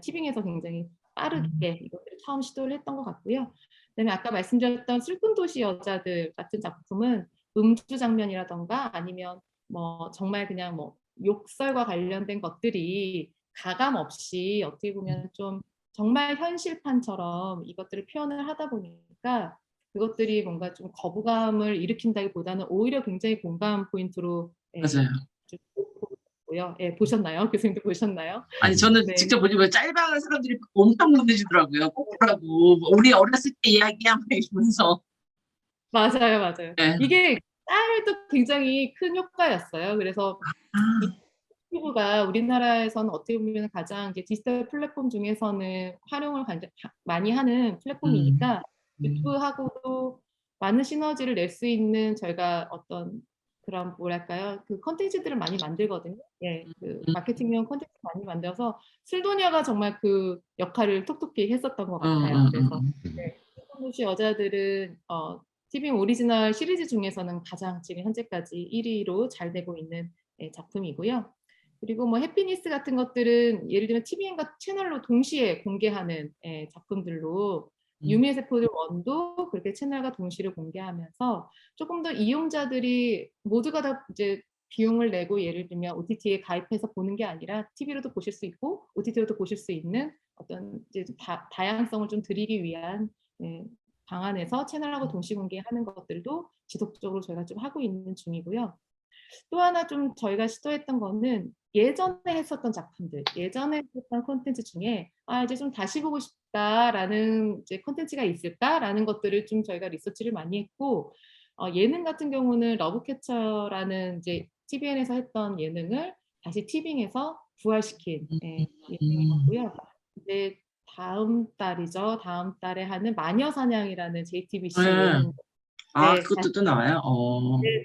티빙에서 굉장히 빠르게 이것들을 처음 시도를 했던 것 같고요. 그다음에 아까 말씀드렸던 슬픈 도시 여자들 같은 작품은 음주 장면이라던가 아니면 뭐 정말 그냥 뭐 욕설과 관련된 것들이 가감 없이 어떻게 보면 좀 정말 현실판처럼 이것들을 표현을 하다 보니까 그것들이 뭔가 좀 거부감을 일으킨다기보다는 오히려 굉장히 공감 포인트로 맞아요. 보셨나요? 교수님도 보셨나요? 아니 저는 네. 직접 보지만 짤방을 사람들이 엄청 보내주더라고요. 꼭 보라고. 우리 어렸을 때 이야기야 막 이러면서. 맞아요. 네. 이게 짤도 굉장히 큰 효과였어요. 그래서 유튜브가 우리나라에서는 어떻게 보면 가장 디지털 플랫폼 중에서는 활용을 많이 하는 플랫폼이니까 유튜브하고도 많은 시너지를 낼 수 있는 저희가 어떤 그런 뭐랄까요, 그 컨텐츠들을 많이 만들거든요. 예, 그 마케팅용 컨텐츠 많이 만들어서 슬도녀가 정말 그 역할을 톡톡히 했었던 것 같아요. 그래서 슬픈 도시 여자들은 티빙 오리지널 시리즈 중에서는 가장 지금 현재까지 1위로 잘 되고 있는 작품이고요. 그리고 뭐 해피니스 같은 것들은 예를 들면 TVN과 채널로 동시에 공개하는 작품들로 유미의 세포들 1도 그렇게 채널과 동시에 공개하면서 조금 더 이용자들이 모두가 다 이제 비용을 내고 예를 들면 OTT에 가입해서 보는 게 아니라 TV로도 보실 수 있고 OTT로도 보실 수 있는 어떤 이제 다양성을 좀 드리기 위한 방안에서 채널하고 동시 공개하는 것들도 지속적으로 저희가 좀 하고 있는 중이고요. 또 하나 좀 저희가 시도했던 거는 예전에 했었던 작품들, 예전에 했었던 콘텐츠 중에 이제 좀 다시 보고 싶다라는 이제 콘텐츠가 있을까라는 것들을 좀 저희가 리서치를 많이 했고, 예능 같은 경우는 러브캐쳐라는 이제 TVN에서 했던 예능을 다시 티빙에서 부활시킨 예능이었고요. 이제 다음 달에 하는 마녀사냥이라는 JTBC 예능. 네, 그것도 또 나와요?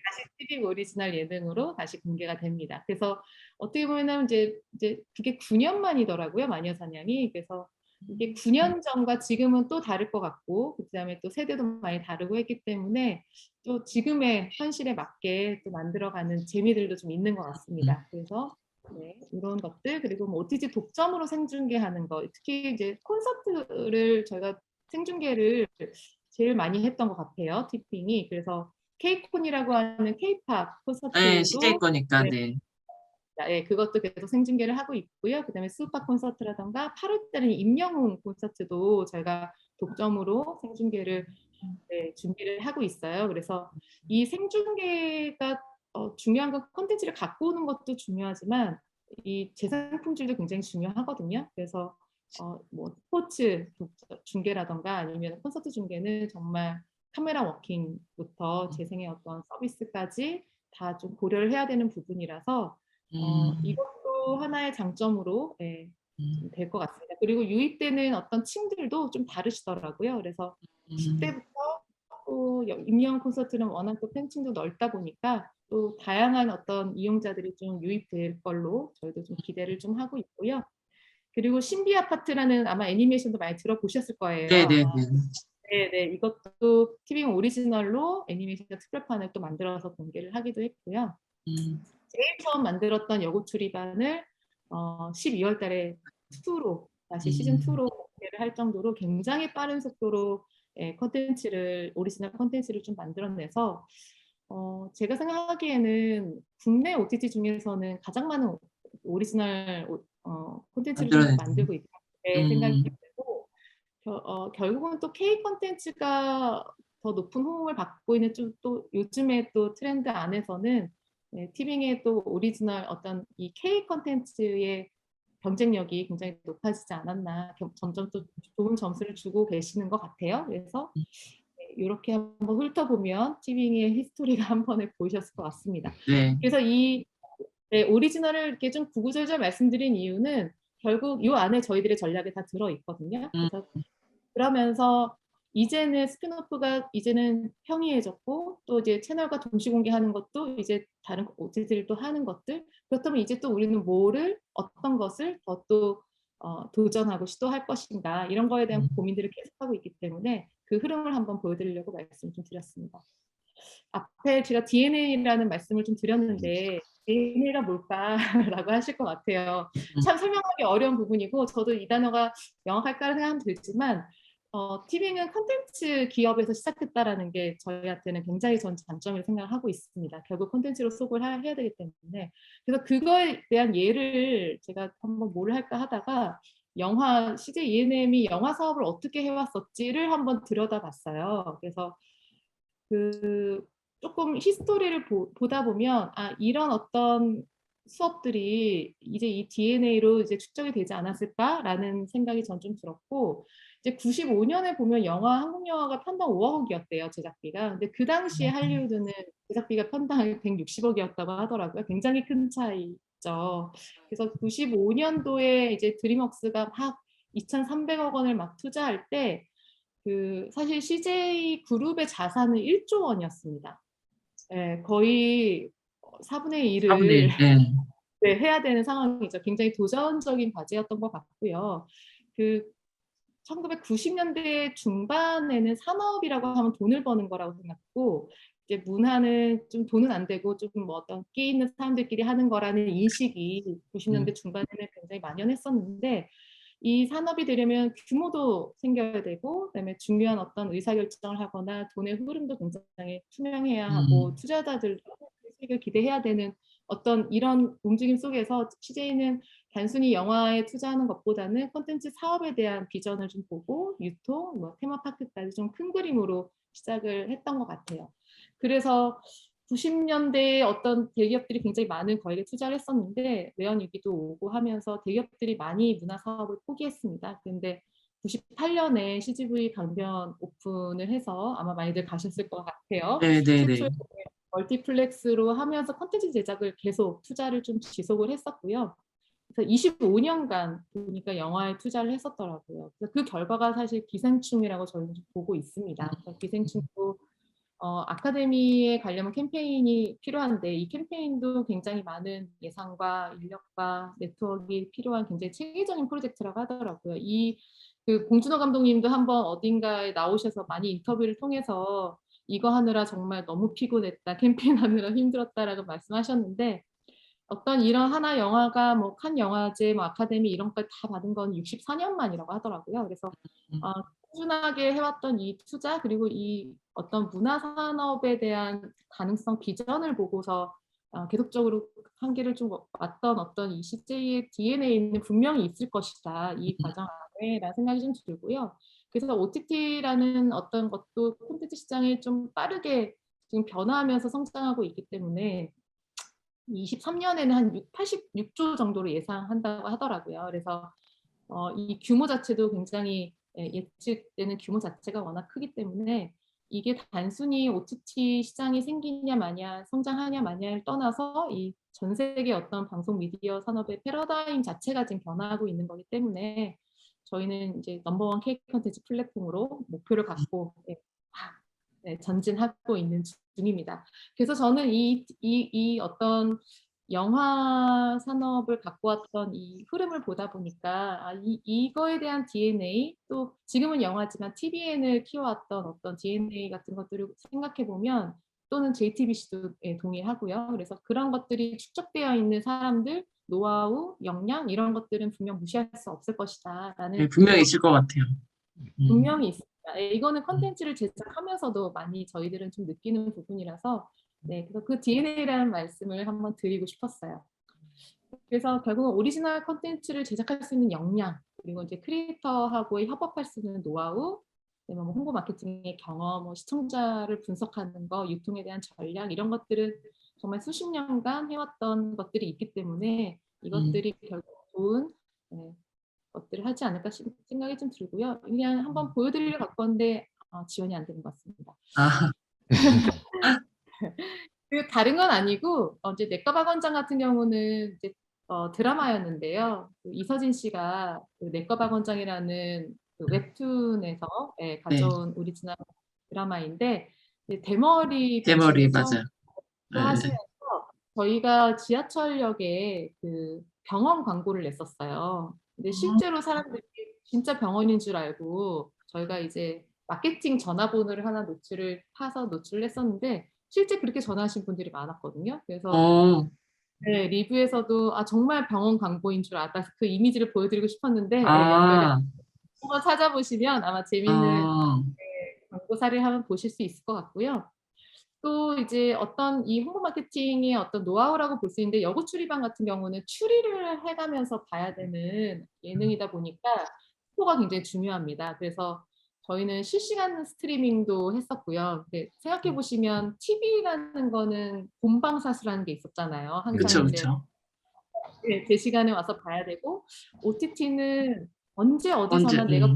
다시 티빙 오리지널 예능으로 다시 공개가 됩니다. 그래서 어떻게 보면 이제 그게 9년 만이더라고요, 마녀사냥이. 그래서 이게 9년 전과 지금은 또 다를 것 같고, 그다음에 또 세대도 많이 다르고 했기 때문에 또 지금의 현실에 맞게 또 만들어가는 재미들도 좀 있는 것 같습니다. 그래서 이런 것들, 그리고 뭐 OTT 독점으로 생중계하는 거, 특히 이제 콘서트를 저희가 생중계를 제일 많이 했던 것 같아요, 티빙이. 그래서 K콘이라고 하는 K-팝 네, CJ 콘서트도 거니까, 네. 그것도 계속 생중계를 하고 있고요. 그다음에 수우파 콘서트라던가 8월 달에는 임영웅 콘서트도 저희가 독점으로 생중계를 네, 준비를 하고 있어요. 그래서 이 생중계가 중요한 건 콘텐츠를 갖고 오는 것도 중요하지만 이 재생 품질도 굉장히 중요하거든요. 그래서 뭐 스포츠 중계라던가 아니면 콘서트 중계는 정말 카메라 워킹부터 재생의 어떤 서비스까지 다 좀 고려를 해야 되는 부분이라서 이것도 하나의 장점으로 될 것 같습니다. 그리고 유입되는 어떤 층들도 좀 다르시더라고요. 그래서 10대부터 또 임요한 콘서트는 워낙 또 팬층도 넓다 보니까 또 다양한 어떤 이용자들이 좀 유입될 걸로 저희도 좀 기대를 좀 하고 있고요. 그리고 신비 아파트라는 아마 애니메이션도 많이 들어보셨을 거예요. 네네네. 네네, 이것도 티빙 오리지널로 애니메이션 특별판을 또 만들어서 공개를 하기도 했고요. 제일 처음 만들었던 여고추리반을 12월 달에 2로 다시 시즌 2로 공개를 할 정도로 굉장히 빠른 속도로 컨텐츠를 오리지널 컨텐츠를 좀 만들어내서 제가 생각하기에는 국내 OTT 중에서는 가장 많은 오리지널 콘텐츠를 좀 만들어내죠. 만들고 있다고 생각이 들고 결국은 또 K 콘텐츠가 더 높은 호응을 받고 있는 좀 또 요즘에 또 트렌드 안에서는 티빙의 또 오리지널 어떤 이 K 콘텐츠의 경쟁력이 굉장히 높아지지 않았나 점점 또 좋은 점수를 주고 계시는 것 같아요. 그래서 이렇게 한번 훑어보면 티빙의 히스토리가 한 번에 보이셨을 것 같습니다. 네. 그래서 이 오리지널을 이렇게 좀 구구절절 말씀드린 이유는 결국 이 안에 저희들의 전략이 다 들어있거든요. 그래서 그러면서 이제는 스피노프가 이제는 평이해졌고 또 이제 채널과 동시 공개하는 것도 이제 다른 OTT들도 하는 것들 그렇다면 이제 또 우리는 뭐를 어떤 것을 더 또 도전하고 시도할 것인가 이런 거에 대한 고민들을 계속하고 있기 때문에 그 흐름을 한번 보여드리려고 말씀을 좀 드렸습니다. 앞에 제가 DNA라는 말씀을 좀 드렸는데 DNA가 뭘까라고 하실 것 같아요. 참 설명하기 어려운 부분이고 저도 이 단어가 명확할까 생각하면 들지만 티빙은 콘텐츠 기업에서 시작했다라는 게 저희한테는 굉장히 전 장점을 생각하고 있습니다. 결국 콘텐츠로 속을 해야 되기 때문에 그래서 그거에 대한 예를 제가 한번 뭘 할까 하다가 영화 CJ ENM이 영화 사업을 어떻게 해왔었지를 한번 들여다봤어요. 그래서 그 조금 히스토리를 보다 보면 이런 어떤 수업들이 이제 이 DNA로 이제 축적이 되지 않았을까라는 생각이 전 좀 들었고 이제 95년에 보면 한국 영화가 편당 5억이었대요 제작비가. 근데 그 당시에 할리우드는 제작비가 편당 160억이었다고 하더라고요. 굉장히 큰 차이죠. 그래서 95년도에 이제 드림웍스가 막 2,300억 원을 막 투자할 때 사실 CJ 그룹의 자산은 1조 원이었습니다. 거의 4분의 1을 해야 되는 상황이죠. 굉장히 도전적인 과제였던 것 같고요. 1990년대 중반에는 산업이라고 하면 돈을 버는 거라고 생각했고 이제 문화는 좀 돈은 안 되고 좀 뭐 어떤 끼 있는 사람들끼리 하는 거라는 인식이 90년대 중반에는 굉장히 만연했었는데 이 산업이 되려면 규모도 생겨야 되고 그다음에 중요한 어떤 의사결정을 하거나 돈의 흐름도 굉장히 투명해야 하고 투자자들도 수익을 기대해야 되는 어떤 이런 움직임 속에서 CJ는 단순히 영화에 투자하는 것보다는 콘텐츠 사업에 대한 비전을 좀 보고 유통, 뭐 테마파크까지 좀 큰 그림으로 시작을 했던 것 같아요. 그래서 90년대에 어떤 대기업들이 굉장히 많은 거액에 투자를 했었는데 외환위기도 오고 하면서 대기업들이 많이 문화 사업을 포기했습니다. 그런데 98년에 CGV 강변 오픈을 해서 아마 많이들 가셨을 것 같아요. 최초의 멀티플렉스로 하면서 콘텐츠 제작을 계속 투자를 좀 지속을 했었고요. 그래서 25년간 보니까 영화에 투자를 했었더라고요. 그래서 그 결과가 사실 기생충이라고 저는 보고 있습니다. 기생충도 아카데미에 가려면 캠페인이 필요한데 이 캠페인도 굉장히 많은 예산과 인력과 네트워크가 필요한 굉장히 체계적인 프로젝트라고 하더라고요. 봉준호 감독님도 한번 어딘가에 나오셔서 많이 인터뷰를 통해서 이거 하느라 정말 너무 피곤했다, 캠페인하느라 힘들었다라고 말씀하셨는데 어떤 이런 하나 영화가 뭐 칸 영화제, 뭐 아카데미 이런 걸 다 받은 건 64년 만이라고 하더라고요. 그래서 꾸준하게 해왔던 이 투자 그리고 이 어떤 문화 산업에 대한 가능성 비전을 보고서 계속적으로 한계를 좀 왔던 어떤 이 CJ의 DNA는 분명히 있을 것이다. 이 과정 안에 라는 생각이 좀 들고요. 그래서 OTT라는 어떤 것도 콘텐츠 시장이 좀 빠르게 지금 변화하면서 성장하고 있기 때문에 23년에는 한 86조 정도로 예상한다고 하더라고요. 그래서 이 규모 자체도 굉장히 예측되는 규모 자체가 워낙 크기 때문에 이게 단순히 OTT 시장이 생기냐 마냐 성장하냐 마냐를 떠나서 이 전 세계 어떤 방송 미디어 산업의 패러다임 자체가 지금 변화하고 있는 거기 때문에 저희는 이제 넘버원 K 콘텐츠 플랫폼으로 목표를 갖고 전진하고 있는 중입니다. 그래서 저는 이 어떤 영화 산업을 갖고 왔던 이 흐름을 보다 보니까 이거에 대한 DNA 또 지금은 영화지만 TVN을 키워왔던 어떤 DNA 같은 것들을 생각해 보면 또는 JTBC도 동의하고요. 그래서 그런 것들이 축적되어 있는 사람들, 노하우, 역량 이런 것들은 분명 무시할 수 없을 것이다라는 분명히 있을 것 같아요. 분명히 있습니다. 이거는 컨텐츠를 제작하면서도 많이 저희들은 좀 느끼는 부분이라서 그래서 그 DNA라는 말씀을 한번 드리고 싶었어요. 그래서 결국은 오리지널 컨텐츠를 제작할 수 있는 역량 그리고 이제 크리에이터하고의 협업할 수 있는 노하우 뭐 홍보 마케팅의 경험, 뭐 시청자를 분석하는 거, 유통에 대한 전략 이런 것들은 정말 수십 년간 해왔던 것들이 있기 때문에 이것들이 결국 좋은 것들을 하지 않을까 생각이 좀 들고요. 그냥 한번 보여드리려 갖고 왔는데 지원이 안 되는 것 같습니다. 그 다른 건 아니고 이제 내과 박원장 같은 경우는 이제 드라마였는데요. 그 이서진 씨가 그 내과 박원장이라는 그 웹툰에서 가져온 오리지널 드라마인데 대머리 대머리 변신을 처음 맞아요. 하시면서 저희가 지하철역에 그 병원 광고를 냈었어요. 근데 실제로 사람들이 진짜 병원인 줄 알고 저희가 이제 마케팅 전화번호를 하나 노출을 했었는데 실제 그렇게 전화하신 분들이 많았거든요. 그래서 리뷰에서도 정말 병원 광고인 줄 알았다. 그 이미지를 보여드리고 싶었는데 여기 한번 찾아보시면 아마 재밌는 광고 사례를 한번 보실 수 있을 것 같고요. 또 이제 어떤 이 홍보 마케팅의 어떤 노하우라고 볼 수 있는데 여고 추리방 같은 경우는 추리를 해가면서 봐야 되는 예능이다 보니까 스포가 굉장히 중요합니다. 그래서 저희는 실시간 스트리밍도 했었고요. 생각해 보시면 TV라는 거는 본방사수라는 게 있었잖아요. 항상 이제 제 시간에 와서 봐야 되고 OTT는 언제 어디서나 내가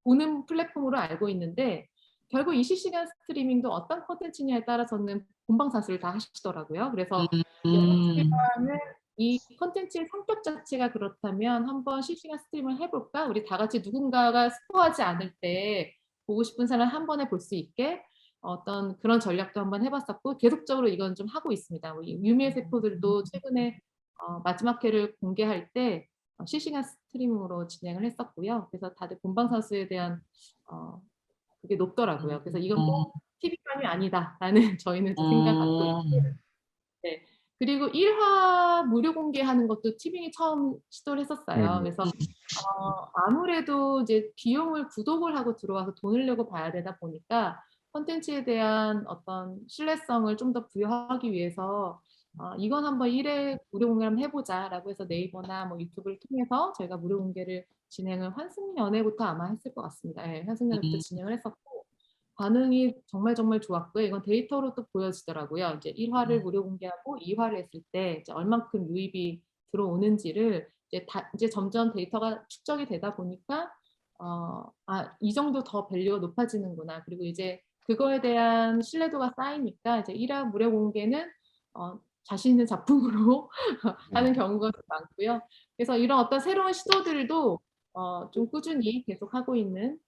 보는 플랫폼으로 알고 있는데 결국 이 실시간 스트리밍도 어떤 콘텐츠냐에 따라서는 본방사수를 다 하시더라고요. 그래서 영화는 이 콘텐츠의 성격 자체가 그렇다면 한번 실시간 스트리밍을 해볼까? 우리 다 같이 누군가가 스포하지 않을 때 보고 싶은 사람 한 번에 볼 수 있게 어떤 그런 전략도 한번 해봤었고 계속적으로 이건 좀 하고 있습니다. 유미의 세포들도 최근에 마지막 회를 공개할 때 실시간 스트리밍으로 진행을 했었고요. 그래서 다들 본방사수에 대한 그게 높더라고요. 그래서 이건 꼭 TV감이 아니다라는 저희는 생각 갖고 있고 그리고 1화 무료 공개하는 것도 티빙이 처음 시도를 했었어요. 그래서 아무래도 이제 비용을 구독을 하고 들어와서 돈을 내고 봐야 되다 보니까 콘텐츠에 대한 어떤 신뢰성을 좀 더 부여하기 위해서 이건 한번 1회 무료 공개를 한번 해보자라고 해서 네이버나 뭐 유튜브를 통해서 저희가 무료 공개를 진행을 환승연애부터 아마 했을 것 같습니다. 환승연애부터 진행을 했었고 반응이 정말 좋았고요. 이건 데이터로 또 보여지더라고요. 이제 1화를 무료 공개하고 2화를 했을 때 이제 얼만큼 유입이 들어오는지를 이제 점점 데이터가 축적이 되다 보니까 이 정도 더 밸류가 높아지는구나. 그리고 이제 그거에 대한 신뢰도가 쌓이니까 이제 1화 무료 공개는 자신 있는 작품으로 하는 경우가 많고요. 그래서 이런 어떤 새로운 시도들도 좀 꾸준히 계속하고 있는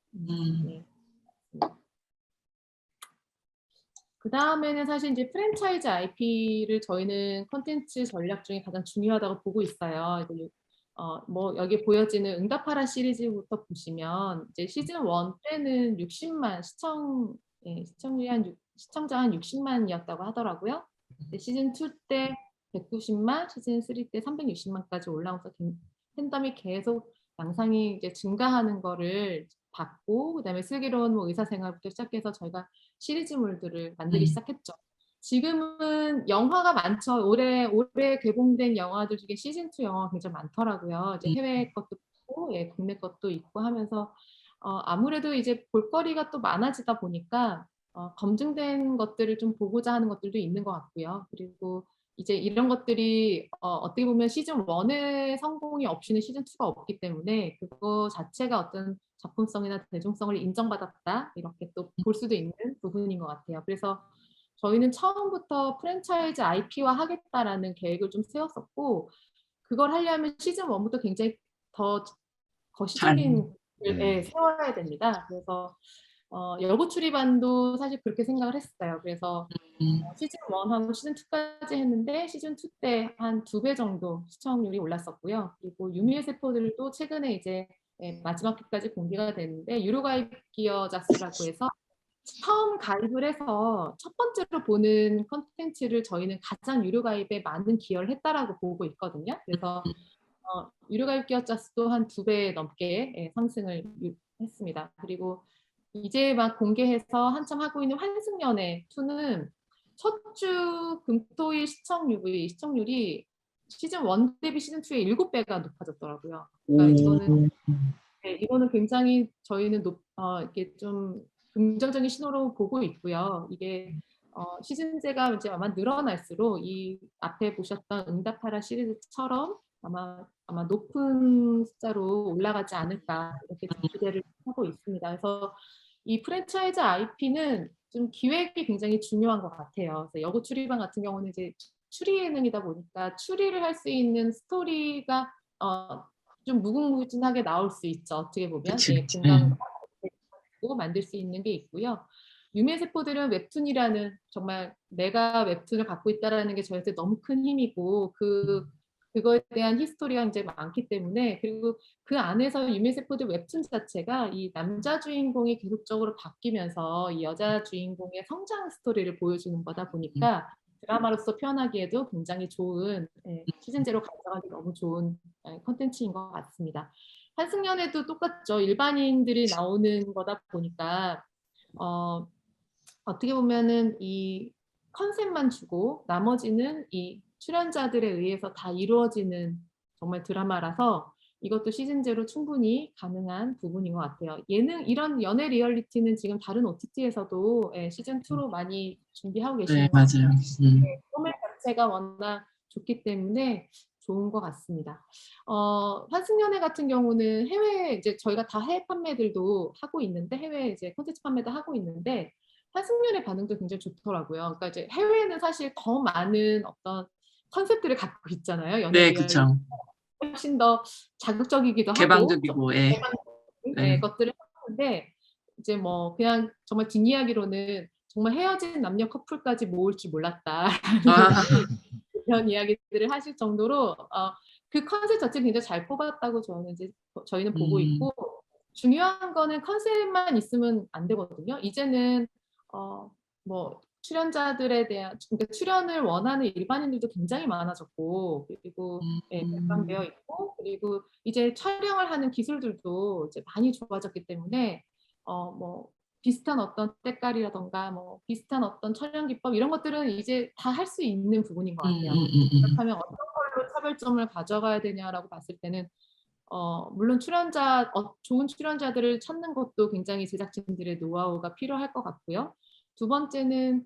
그 다음에는 사실 이제 프랜차이즈 IP를 저희는 컨텐츠 전략 중에 가장 중요하다고 보고 있어요. 뭐 여기 보여지는 응답하라 시리즈부터 보시면 이제 시즌 1 때는 60만 시청자 한 60만이었다고 하더라고요. 시즌 2 때 190만, 시즌 3 때 360만까지 올라오면서 팬덤이 계속 양상이 이제 증가하는 거를 봤고 그다음에 슬기로운 뭐 의사생활부터 시작해서 저희가 시리즈물들을 만들기 시작했죠. 지금은 영화가 많죠. 올해 개봉된 영화들 중에 시즌 2 영화가 굉장히 많더라고요. 이제 해외 것도 있고, 예, 국내 것도 있고 하면서 아무래도 이제 볼거리가 또 많아지다 보니까 검증된 것들을 좀 보고자 하는 것들도 있는 것 같고요. 그리고 이제 이런 것들이 어떻게 보면 시즌 1의 성공이 없이는 시즌 2가 없기 때문에 그거 자체가 어떤 작품성이나 대중성을 인정받았다 이렇게 또 볼 수도 있는 부분인 것 같아요. 그래서 저희는 처음부터 프랜차이즈 IP화 하겠다라는 계획을 좀 세웠었고, 그걸 하려면 시즌 1부터 굉장히 더 잘. 거시적인 예, 세워야 됩니다. 그래서 여고 출입반도 사실 그렇게 생각을 했어요. 그래서 시즌 1하고 시즌 2까지 했는데 시즌 2 때 한 2배 정도 시청률이 올랐었고요. 그리고 유미의 세포들도 최근에 이제 예, 마지막 회까지 공개가 됐는데 유료 가입 기어 자스라고 해서 처음 가입을 해서 첫 번째로 보는 컨텐츠를 저희는 가장 유료 가입에 많은 기여를 했다라고 보고 있거든요. 그래서 유료 가입 기여 자스도 한 2배 넘게 예, 상승을 했습니다. 그리고 이제 막 공개해서 한참 하고 있는 환승연애 2는 첫 주 금토일 시청률이 시즌 1 대비 시즌 2의 7배가 높아졌더라고요. 그러니까 이거는 굉장히 저희는 이렇게 좀 긍정적인 신호로 보고 있고요. 이게 시즌제가 이제 아마 늘어날수록 이 앞에 보셨던 응답하라 시리즈처럼 아마 높은 숫자로 올라가지 않을까 이렇게 좀 기대를 하고 있습니다. 그래서 이 프랜차이즈 IP는 좀 기획이 굉장히 중요한 것 같아요. 그래서 여고 추리반 같은 경우는 이제 추리 예능이다 보니까 추리를 할 수 있는 스토리가 좀 무궁무진하게 나올 수 있죠. 어떻게 보면 그치, 예, 그치. 공감도 만들 수 있는 게 있고요. 유미의 세포들은 웹툰이라는 정말 내가 웹툰을 갖고 있다라는 게 저한테 너무 큰 힘이고 그거에 대한 히스토리가 이제 많기 때문에 그리고 그 안에서 유미의 세포들 웹툰 자체가 이 남자 주인공이 계속적으로 바뀌면서 이 여자 주인공의 성장 스토리를 보여주는 거다 보니까 드라마로서 표현하기에도 굉장히 좋은 시즌제로 가져가기 너무 좋은 콘텐츠인 것 같습니다. 한승연애도 똑같죠. 일반인들이 나오는 거다 보니까 어떻게 보면은 이 컨셉만 주고 나머지는 이 출연자들에 의해서 다 이루어지는 정말 드라마라서 이것도 시즌제로 충분히 가능한 부분인 것 같아요. 이런 연애 리얼리티는 지금 다른 OTT에서도 시즌2로 많이 준비하고 네, 계시는 것 같아요. 맞아요. 포맷 자체가 워낙 좋기 때문에 좋은 것 같습니다. 환승연애 같은 경우는 해외 이제 저희가 다 해외 판매들도 하고 있는데 해외 이제 콘텐츠 판매도 하고 있는데 환승연애 반응도 굉장히 좋더라고요. 그러니까 이제 해외는 사실 더 많은 어떤 컨셉들을 갖고 있잖아요. 연애 네, 리얼리티 그쵸. 훨씬 더 자극적이기도 하고 좀 개방적이고, 예. 네. 것들을 하는데 이제 뭐 그냥 정말 뒷이야기로는 정말 헤어진 남녀 커플까지 모을 줄 몰랐다. 아, 이런 이야기들을 하실 정도로 그 컨셉 자체 굉장히 잘 뽑았다고 저희는 보고 음, 있고 중요한 거는 컨셉만 있으면 안 되거든요. 이제는 뭐 출연자들에 대한 그러니까 출연을 원하는 일반인들도 굉장히 많아졌고 그리고 개방되어 있고 그리고 이제 촬영을 하는 기술들도 이제 많이 좋아졌기 때문에 뭐 비슷한 어떤 때깔이라던가 뭐 비슷한 어떤 촬영 기법 이런 것들은 이제 다 할 수 있는 부분인 것 같아요. 그렇다면 어떤 걸로 차별점을 가져가야 되냐라고 봤을 때는 물론 좋은 출연자들을 찾는 것도 굉장히 제작진들의 노하우가 필요할 것 같고요. 두 번째는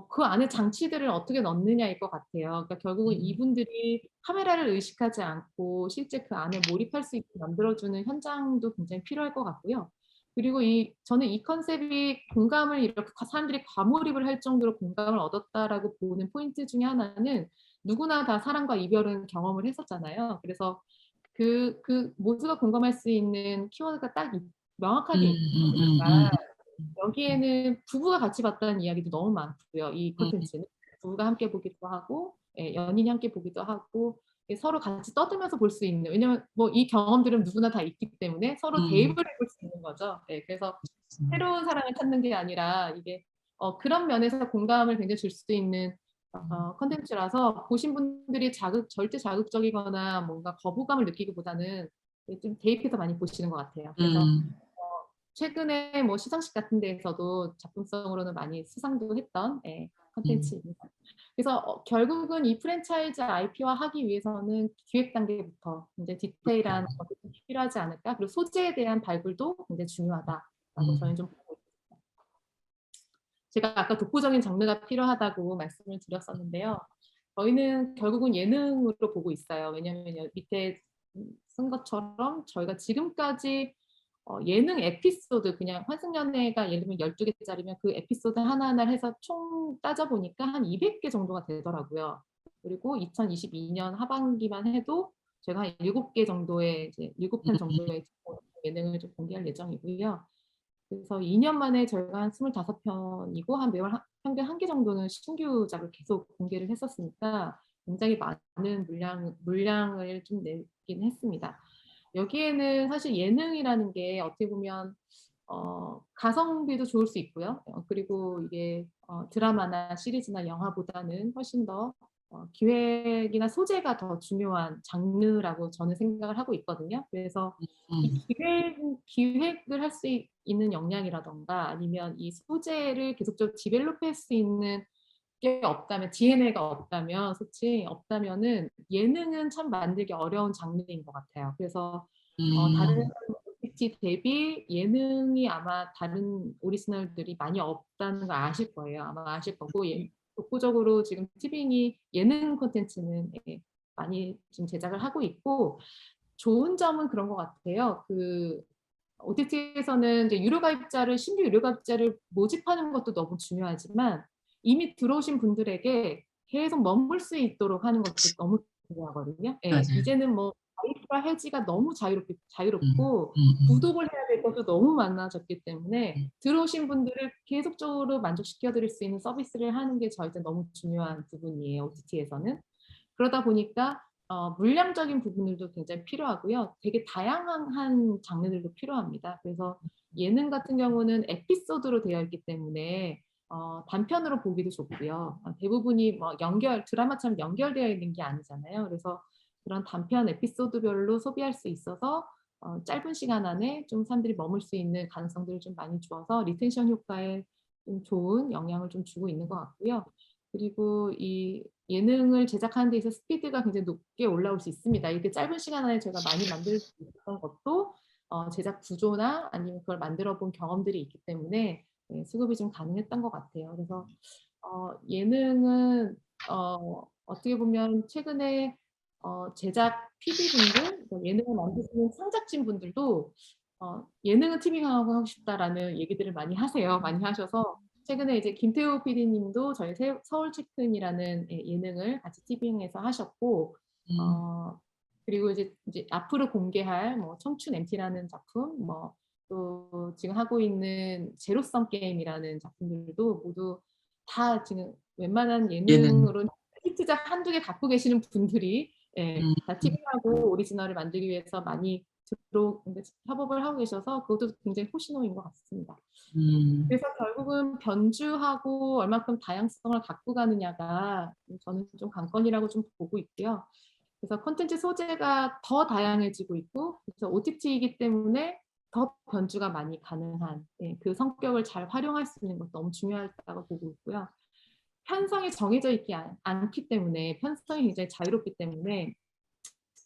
그 안에 장치들을 어떻게 넣느냐일 것 같아요. 그러니까 결국은 이분들이 카메라를 의식하지 않고 실제 그 안에 몰입할 수 있게 만들어주는 현장도 굉장히 필요할 것 같고요. 그리고 저는 이 컨셉이 공감을 이렇게 사람들이 과몰입을 할 정도로 공감을 얻었다라고 보는 포인트 중에 하나는 누구나 다 사랑과 이별은 경험을 했었잖아요. 그래서 모두가 공감할 수 있는 키워드가 딱 명확하게 있으니까 여기에는 부부가 같이 봤다는 이야기도 너무 많고요. 이 콘텐츠는 부부가 함께 보기도 하고 연인이 함께 보기도 하고 서로 같이 떠들면서 볼 수 있는 왜냐면 뭐 이 경험들은 누구나 다 있기 때문에 서로 대입을 해볼 수 있는 거죠. 그래서 새로운 사랑을 찾는 게 아니라 이게 그런 면에서 공감을 굉장히 줄 수 있는 컨텐츠라서 보신 분들이 절대 자극적이거나 뭔가 거부감을 느끼기보다는 좀 대입해서 많이 보시는 것 같아요. 그래서 최근에 뭐 시상식 같은 데에서도 작품성으로는 많이 수상도 했던 컨텐츠입니다. 그래서 결국은 이 프랜차이즈 IP화하기 위해서는 기획 단계부터 이제 디테일한 것들이 필요하지 않을까. 그리고 소재에 대한 발굴도 굉장히 중요하다라고 저희는 좀 보고 있습니다. 제가 아까 독보적인 장르가 필요하다고 말씀을 드렸었는데요. 저희는 결국은 예능으로 보고 있어요. 왜냐하면 밑에 쓴 것처럼 저희가 지금까지 예능 에피소드 그냥 환승연애가 예를 들면 12개짜리면 그 에피소드 하나하나를 해서 총 따져보니까 한 200개 정도가 되더라고요. 그리고 2022년 하반기만 해도 제가 한 7개 정도의 이제 7편 정도의 예능을 좀 공개할 예정이고요. 그래서 2년 만에 저희가 한 25편이고 한 매월 평균 1개 정도는 신규작을 계속 공개를 했었으니까 굉장히 많은 물량을 좀 내긴 했습니다. 여기에는 사실 예능이라는 게 어떻게 보면 가성비도 좋을 수 있고요. 그리고 이게 드라마나 시리즈나 영화보다는 훨씬 더 기획이나 소재가 더 중요한 장르라고 저는 생각을 하고 있거든요. 그래서 이 기획을 할 수 있는 역량이라던가 아니면 이 소재를 계속적으로 디벨롭할 수 있는 게 없다면, DNA가 없다면, 솔직히 없다면은 예능은 참 만들기 어려운 장르인 것 같아요. 그래서 다른 OTT 대비 예능이 아마 다른 오리지널들이 많이 없다는 걸 아실 거예요. 아마 아실 거고 독보적으로 지금 티빙이 예능 콘텐츠는 많이 지금 제작을 하고 있고 좋은 점은 그런 것 같아요. 그 OTT에서는 이제 신규 유료 가입자를 모집하는 것도 너무 중요하지만 이미 들어오신 분들에게 계속 머물 수 있도록 하는 것도 너무 중요하거든요. 예, 이제는 뭐 가입과 해지가 너무 자유롭고 구독을 해야 될 것도 너무 많아졌기 때문에 들어오신 분들을 계속적으로 만족시켜 드릴 수 있는 서비스를 하는 게 저희한테 너무 중요한 부분이에요. OTT에서는. 그러다 보니까 물량적인 부분들도 굉장히 필요하고요. 되게 다양한 장르들도 필요합니다. 그래서 예능 같은 경우는 에피소드로 되어 있기 때문에 단편으로 보기도 좋고요. 대부분이 뭐 드라마처럼 연결되어 있는 게 아니잖아요. 그래서 그런 단편 에피소드별로 소비할 수 있어서 짧은 시간 안에 좀 사람들이 머물 수 있는 가능성들을 좀 많이 주어서 리텐션 효과에 좀 좋은 영향을 좀 주고 있는 것 같고요. 그리고 이 예능을 제작하는 데 있어서 스피드가 굉장히 높게 올라올 수 있습니다. 이렇게 짧은 시간 안에 저희가 많이 만들 수 있었던 것도 제작 구조나 아니면 그걸 만들어 본 경험들이 있기 때문에 수급이 좀 가능했던 것 같아요. 그래서 예능은 어떻게 보면 최근에 제작 PD분들, 예능을 만드시는 창작진 분들도 예능은 TV강하고 하고 싶다라는 얘기들을 많이 하세요. 많이 하셔서 최근에 이제 김태우 PD님도 저희 서울 체크인이라는 예능을 같이 TV에서 하셨고, 그리고 이제 앞으로 공개할 뭐 청춘 MT라는 작품, 뭐 또 지금 하고 있는 제로섬 게임이라는 작품들도 모두 다 지금 웬만한 예능으로 히트작 한두 개 갖고 계시는 분들이 다 TV하고 오리지널을 만들기 위해서 많이 협업을 하고 계셔서 그것도 굉장히 호신호인 것 같습니다. 그래서 결국은 변주하고 얼마큼 다양성을 갖고 가느냐가 저는 좀 관건이라고 좀 보고 있고요. 그래서 콘텐츠 소재가 더 다양해지고 있고 그래서 OTT이기 때문에 더 변주가 많이 가능한 그 성격을 잘 활용할 수 있는 것도 너무 중요하다고 보고 있고요. 편성이 정해져 있지 않기 때문에 편성이 굉장히 자유롭기 때문에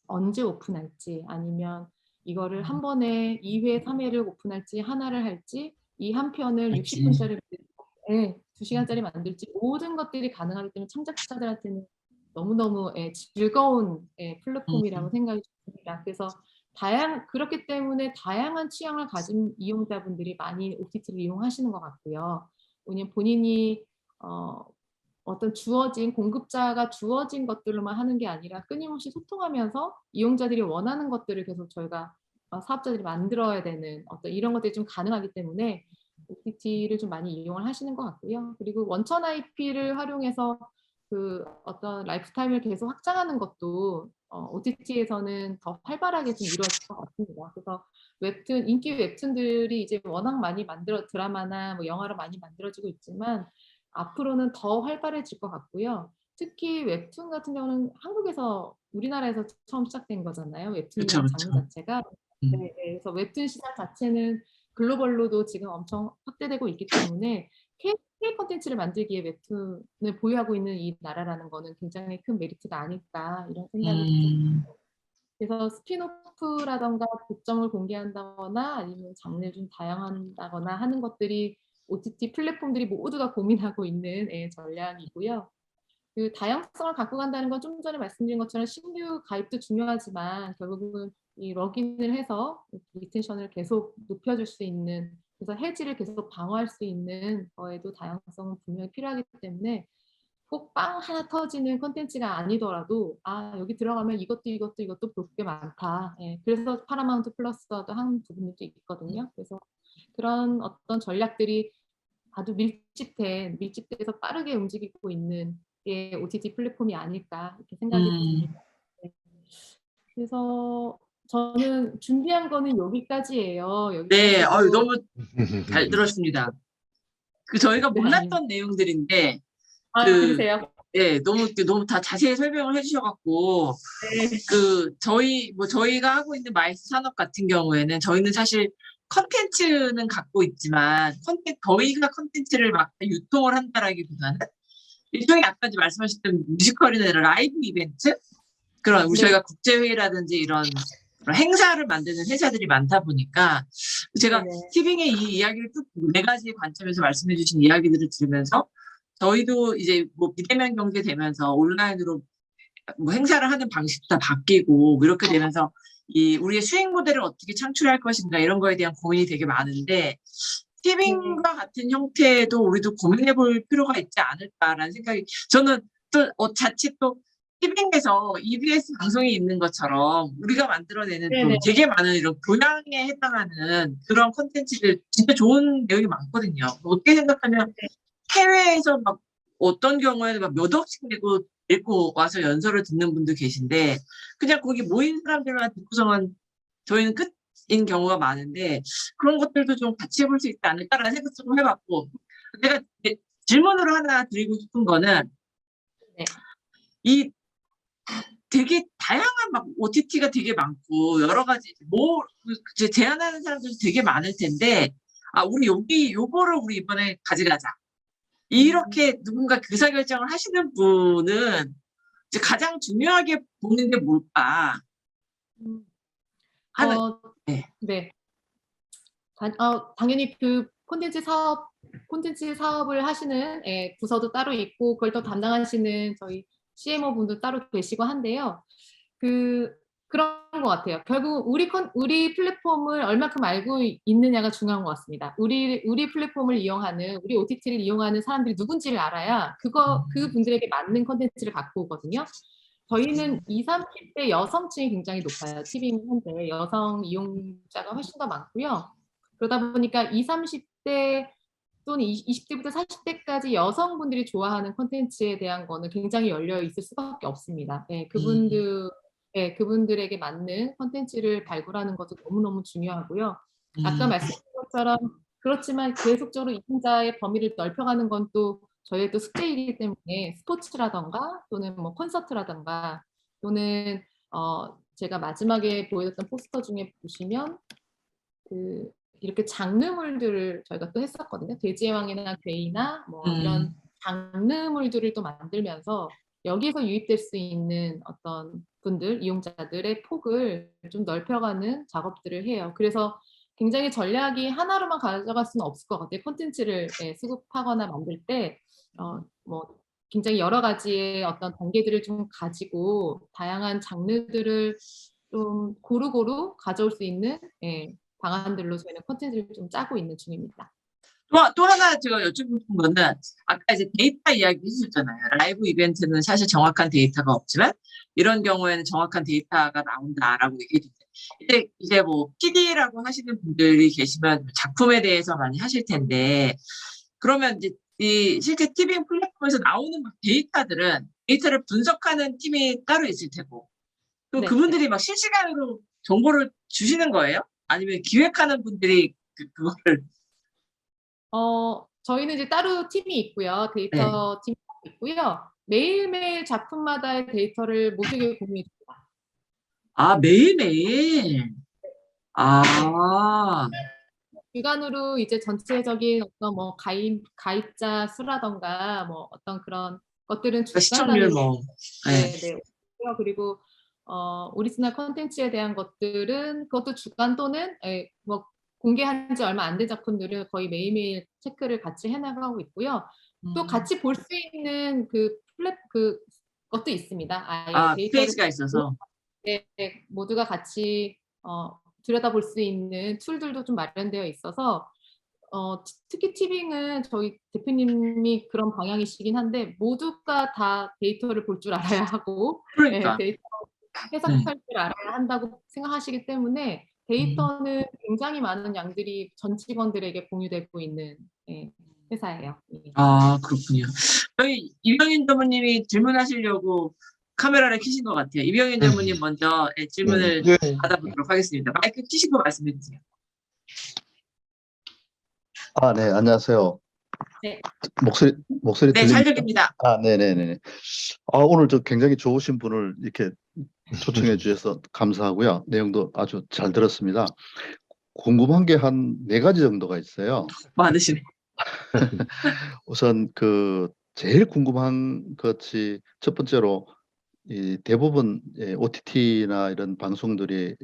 언제 오픈할지 아니면 이거를 한 번에 2회, 3회를 오픈할지 하나를 할지 이 한 편을 60분짜리 2시간짜리 만들지 모든 것들이 가능하기 때문에 창작자들한테는 너무너무 즐거운 플랫폼이라고 생각이 듭니다. 그래서 그렇기 때문에 다양한 취향을 가진 이용자분들이 많이 OTT를 이용하시는 것 같고요. 왜냐면 본인이 어떤 공급자가 주어진 것들로만 하는 게 아니라 끊임없이 소통하면서 이용자들이 원하는 것들을 계속 저희가 사업자들이 만들어야 되는 이런 것들이 좀 가능하기 때문에 OTT를 좀 많이 이용을 하시는 것 같고요. 그리고 원천 IP를 활용해서 그 어떤 라이프타임을 계속 확장하는 것도 OTT에서는 더 활발하게 좀 이루어질 것 같습니다. 그래서 인기 웹툰들이 이제 워낙 많이 드라마나 뭐 영화로 많이 만들어지고 있지만 앞으로는 더 활발해질 것 같고요. 특히 웹툰 같은 경우는 우리나라에서 처음 시작된 거잖아요. 웹툰이라는 장르 자체가. 네, 그래서 웹툰 시장 자체는 글로벌로도 지금 엄청 확대되고 있기 때문에 K 콘텐츠를 만들기에 웹툰을 보유하고 있는 이 나라라는 거는 굉장히 큰 메리트가 아닐까 이런 생각이 좀. 그래서 스핀오프라던가 독점을 공개한다거나 아니면 장르를 좀 다양한다거나 하는 것들이 OTT 플랫폼들이 모두 다 고민하고 있는 전략이고요. 그 다양성을 갖고 간다는 건 좀 전에 말씀드린 것처럼 신규 가입도 중요하지만 결국은 이 러긴을 해서 리텐션을 계속 높여줄 수 있는, 그래서 해지를 계속 방어할 수 있는 거에도 다양성은 분명히 필요하기 때문에 꼭 빵 하나 터지는 콘텐츠가 아니더라도 여기 들어가면 이것도 볼 게 많다. 그래서 파라마운트 플러스와도 한 부분도 있거든요. 그래서 그런 어떤 전략들이 아주 밀집돼서 빠르게 움직이고 있는 게 OTT 플랫폼이 아닐까 이렇게 생각이 듭니다. 네. 그래서 저는 준비한 거는 여기까지예요. 네, 여기까지고. 너무 잘 들었습니다. 저희가 네, 몰랐던 내용들인데, 그러세요? 너무 다 자세히 설명을 해주셔갖고, 네. 저희가 하고 있는 마이스 산업 같은 경우에는 저희는 사실 컨텐츠는 갖고 있지만, 저희가 컨텐츠를 막 유통을 한다라기보다는, 일종의 아까 말씀하셨던 뮤지컬이나 라이브 이벤트? 네. 저희가 국제회의라든지 이런 행사를 만드는 회사들이 많다 보니까, 제가 티빙의 이 이야기를 쭉 네 가지 관점에서 말씀해 주신 이야기들을 들으면서, 저희도 이제 비대면 경제 되면서 온라인으로 행사를 하는 방식도 다 바뀌고 이렇게 되면서 우리의 수익 모델을 어떻게 창출할 것인가 이런 거에 대한 고민이 되게 많은데, 티빙과 같은 형태도 우리도 고민해 볼 필요가 있지 않을까라는 생각이, 저는 또 자칫 또 티빙에서 EBS 방송이 있는 것처럼 우리가 만들어내는 또 되게 많은 이런 교양에 해당하는 그런 콘텐츠들 진짜 좋은 내용이 많거든요. 어떻게 생각하면 해외에서 막 어떤 경우에는 막 몇 억씩 내고 읽고 와서 연설을 듣는 분도 계신데, 그냥 거기 모인 사람들만 듣고서는 저희는 끝인 경우가 많은데, 그런 것들도 좀 같이 해볼 수 있지 않을까라는 생각 좀 해봤고, 제가 질문으로 하나 드리고 싶은 거는, 이 되게 다양한 막 OTT가 되게 많고 여러 가지 이제 제안하는 사람들도 되게 많을 텐데, 우리 요거를 우리 이번에 가져가자, 이렇게 누군가 의사결정을 하시는 분은 이제 가장 중요하게 보는 게 뭘까 하는. 네. 당연히 그 콘텐츠 사업을 하시는 부서도 따로 있고 그걸 또 담당하시는 저희 CMO 분도 따로 계시고 한데요. 그런 것 같아요. 결국 우리 플랫폼을 얼마큼 알고 있느냐가 중요한 것 같습니다. 우리 플랫폼을 이용하는, 우리 OTT를 이용하는 사람들이 누군지를 알아야 그분들에게 맞는 콘텐츠를 갖고 오거든요. 저희는 20, 30대 여성층이 굉장히 높아요. 티빙 현재 여성 이용자가 훨씬 더 많고요. 그러다 보니까 20, 30대 또는 20대부터 40대까지 여성분들이 좋아하는 콘텐츠에 대한 거는 굉장히 열려 있을 수밖에 없습니다. 그분들에게 맞는 콘텐츠를 발굴하는 것도 너무너무 중요하고요. 아까 말씀드린 것처럼 그렇지만 계속적으로 이용자의 범위를 넓혀가는 건 또 저희의 또 숙제이기 때문에 스포츠라던가 또는 뭐 콘서트라던가 또는 제가 마지막에 보여줬던 포스터 중에 보시면 이렇게 장르물들을 저희가 또 했었거든요. 돼지의 왕이나 괴이나 뭐 이런 장르물들을 또 만들면서 여기에서 유입될 수 있는 어떤 분들, 이용자들의 폭을 좀 넓혀가는 작업들을 해요. 그래서 굉장히 전략이 하나로만 가져갈 수는 없을 것 같아요. 콘텐츠를 수급하거나 만들 때 뭐 굉장히 여러 가지의 어떤 단계들을 좀 가지고 다양한 장르들을 좀 고루고루 가져올 수 있는 방안들로 저희는 콘텐츠를 좀 짜고 있는 중입니다. 또 하나 제가 여쭤보고 싶은 거는, 아까 이제 데이터 이야기 해주셨잖아요. 라이브 이벤트는 사실 정확한 데이터가 없지만 이런 경우에는 정확한 데이터가 나온다라고 얘기해 주세요. 이제 뭐 PD라고 하시는 분들이 계시면 작품에 대해서 많이 하실 텐데, 그러면 이제 실제 티빙 플랫폼에서 나오는 데이터를 분석하는 팀이 따로 있을 테고, 또 그분들이 막 실시간으로 정보를 주시는 거예요? 아니면 기획하는 분들이 그거를? 저희는 이제 따로 팀이 있고요. 데이터 팀이 있고요. 매일매일 작품마다의 데이터를 모두에게 공유해 줍니다. 매일매일. 주간으로 이제 전체적인 어떤 뭐 가입자 수라던가 뭐 어떤 그런 것들은 주간 시청률 단위로 뭐, 네. 네. 그리고 오리지널 콘텐츠에 대한 것들은 그것도 주간 또는 뭐 공개한 지 얼마 안 된 작품들은 거의 매일매일 체크를 같이 해나가고 있고요. 또 같이 볼 수 있는 그 것도 있습니다. 아예 데이터를 페이지가 있어서. 네, 모두가 같이 들여다볼 수 있는 툴들도 좀 마련되어 있어서 특히 티빙은 저희 대표님이 그런 방향이시긴 한데 모두가 다 데이터를 볼 줄 알아야 하고 그러니까. 데이터 해석할 줄 알아야 한다고 생각하시기 때문에 데이터는 굉장히 많은 양들이 전 직원들에게 공유되고 있는 회사예요. 그렇군요. 저희 이병인 전무님이 질문하시려고 카메라를 켜신 것 같아요. 이병인 전무님 먼저 질문을 받아보도록 하겠습니다. 마이크 켜시고 말씀해 주세요. 네, 안녕하세요. 네. 목소리 네, 잘 들립니까? 들립니다. 네네네. 오늘 굉장히 좋으신 분을 이렇게 초청해 주셔서 감사하고요. 내용도 아주 잘 들었습니다. 궁금한 게 한 4가지 정도가 있어요. 많으시네. 우선 제일 궁금한 것이 첫 번째로 이 대부분 OTT나 이런 방송들이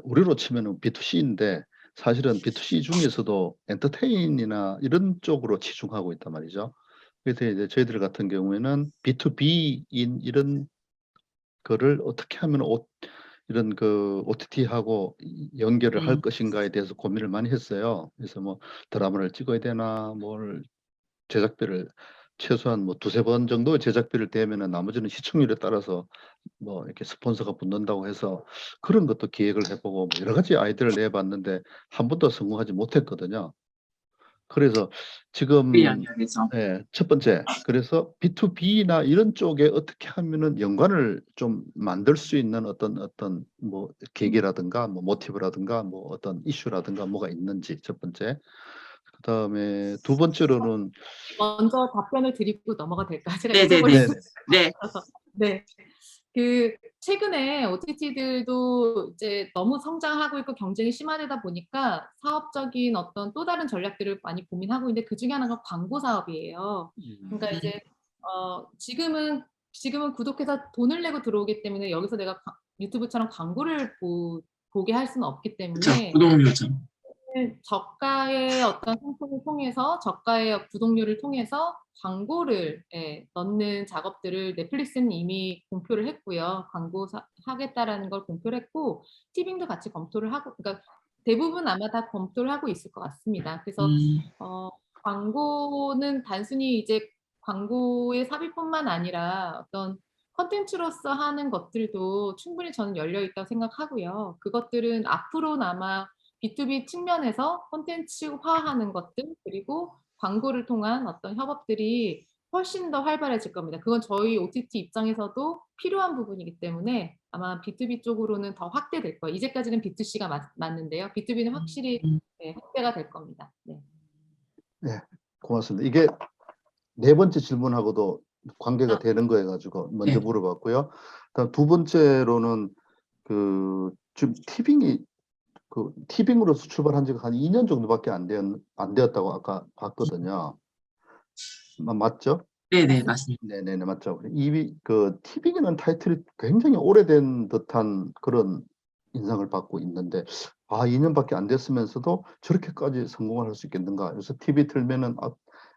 우리로 치면은 B2C인데 사실은 B2C 중에서도 엔터테인이나 이런 쪽으로 치중하고 있단 말이죠. 그래서 이제 저희들 같은 경우에는 B2B인 이런 거를 어떻게 하면 이런 OTT하고 연결을 할 것인가에 대해서 고민을 많이 했어요. 그래서 뭐 드라마를 찍어야 되나, 뭘 제작비를 최소한 뭐 2-3번 정도의 제작비를 대면은 나머지는 시청률에 따라서 뭐 이렇게 스폰서가 붙는다고 해서 그런 것도 기획을 해보고 뭐 여러 가지 아이디어를 내봤는데 한 번도 성공하지 못했거든요. 그래서 지금 이야기에서. 첫 번째, 그래서 B2B나 이런 쪽에 어떻게 하면은 연관을 좀 만들 수 있는 어떤 뭐 계기라든가 뭐 모티브라든가 뭐 어떤 이슈라든가 뭐가 있는지 첫 번째. 그다음에 두 번째로는 먼저 답변을 드리고 넘어가도 될까요? 제가 네네네. 잊어버렸어요. 네. 네. 최근에 OTT들도 이제 너무 성장하고 있고 경쟁이 심화되다 보니까 사업적인 어떤 또 다른 전략들을 많이 고민하고 있는데 그중에 하나가 광고 사업이에요. 그러니까 이제 지금은 구독해서 돈을 내고 들어오기 때문에 여기서 내가 유튜브처럼 광고를 보게 할 수는 없기 그렇죠. 때문에 구독료죠. 저가의 어떤 상품을 통해서 저가의 구독료를 통해서 광고를 넣는 작업들을 넷플릭스는 이미 공표를 했고요. 광고 하겠다라는 걸 공표를 했고 티빙도 같이 검토를 하고 그러니까 대부분 아마 다 검토를 하고 있을 것 같습니다. 그래서 광고는 단순히 이제 광고의 삽입뿐만 아니라 어떤 컨텐츠로서 하는 것들도 충분히 저는 열려 있다고 생각하고요. 그것들은 앞으로는 아마 B2B 측면에서 콘텐츠화하는 것들 그리고 광고를 통한 어떤 협업들이 훨씬 더 활발해질 겁니다. 그건 저희 OTT 입장에서도 필요한 부분이기 때문에 아마 B2B 쪽으로는 더 확대될 거예요. 이제까지는 B2C가 맞는데요. B2B는 확실히 확대가 될 겁니다. 네. 네, 고맙습니다. 이게 4번째 질문하고도 관계가 되는 거여 가지고 먼저 물어봤고요. 그다음 두 번째로는 지금 티빙으로서 출발한 지가 한 2년 정도밖에 안 되었다고 아까 봤거든요. 맞죠? 네네, 맞습니다. 네네네, 맞죠. 티빙이라는 타이틀이 굉장히 오래된 듯한 그런 인상을 받고 있는데 2년밖에 안 됐으면서도 저렇게까지 성공을 할 수 있겠는가. 그래서 TV 틀면은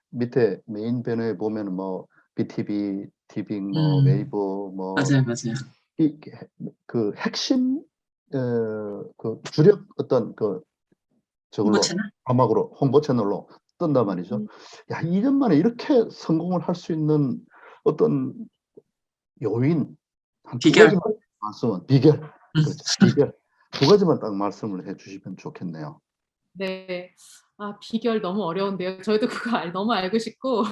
밑에 메인 배너에 보면은 뭐 BTV, 티빙, 뭐 웨이브, 뭐 맞아요. 그 핵심 주력 어떤 저걸로 홍보 채널? 자막으로 홍보 채널로 뜬단 말이죠. 야, 2년 만에 이렇게 성공을 할 수 있는 어떤 요인 한 두 비결. 가지만 비결. 그렇죠. 비결. 2가지만 딱 말씀을 해 주시면 좋겠네요. 네. 비결 너무 어려운데요. 저희도 그거 너무 알고 싶고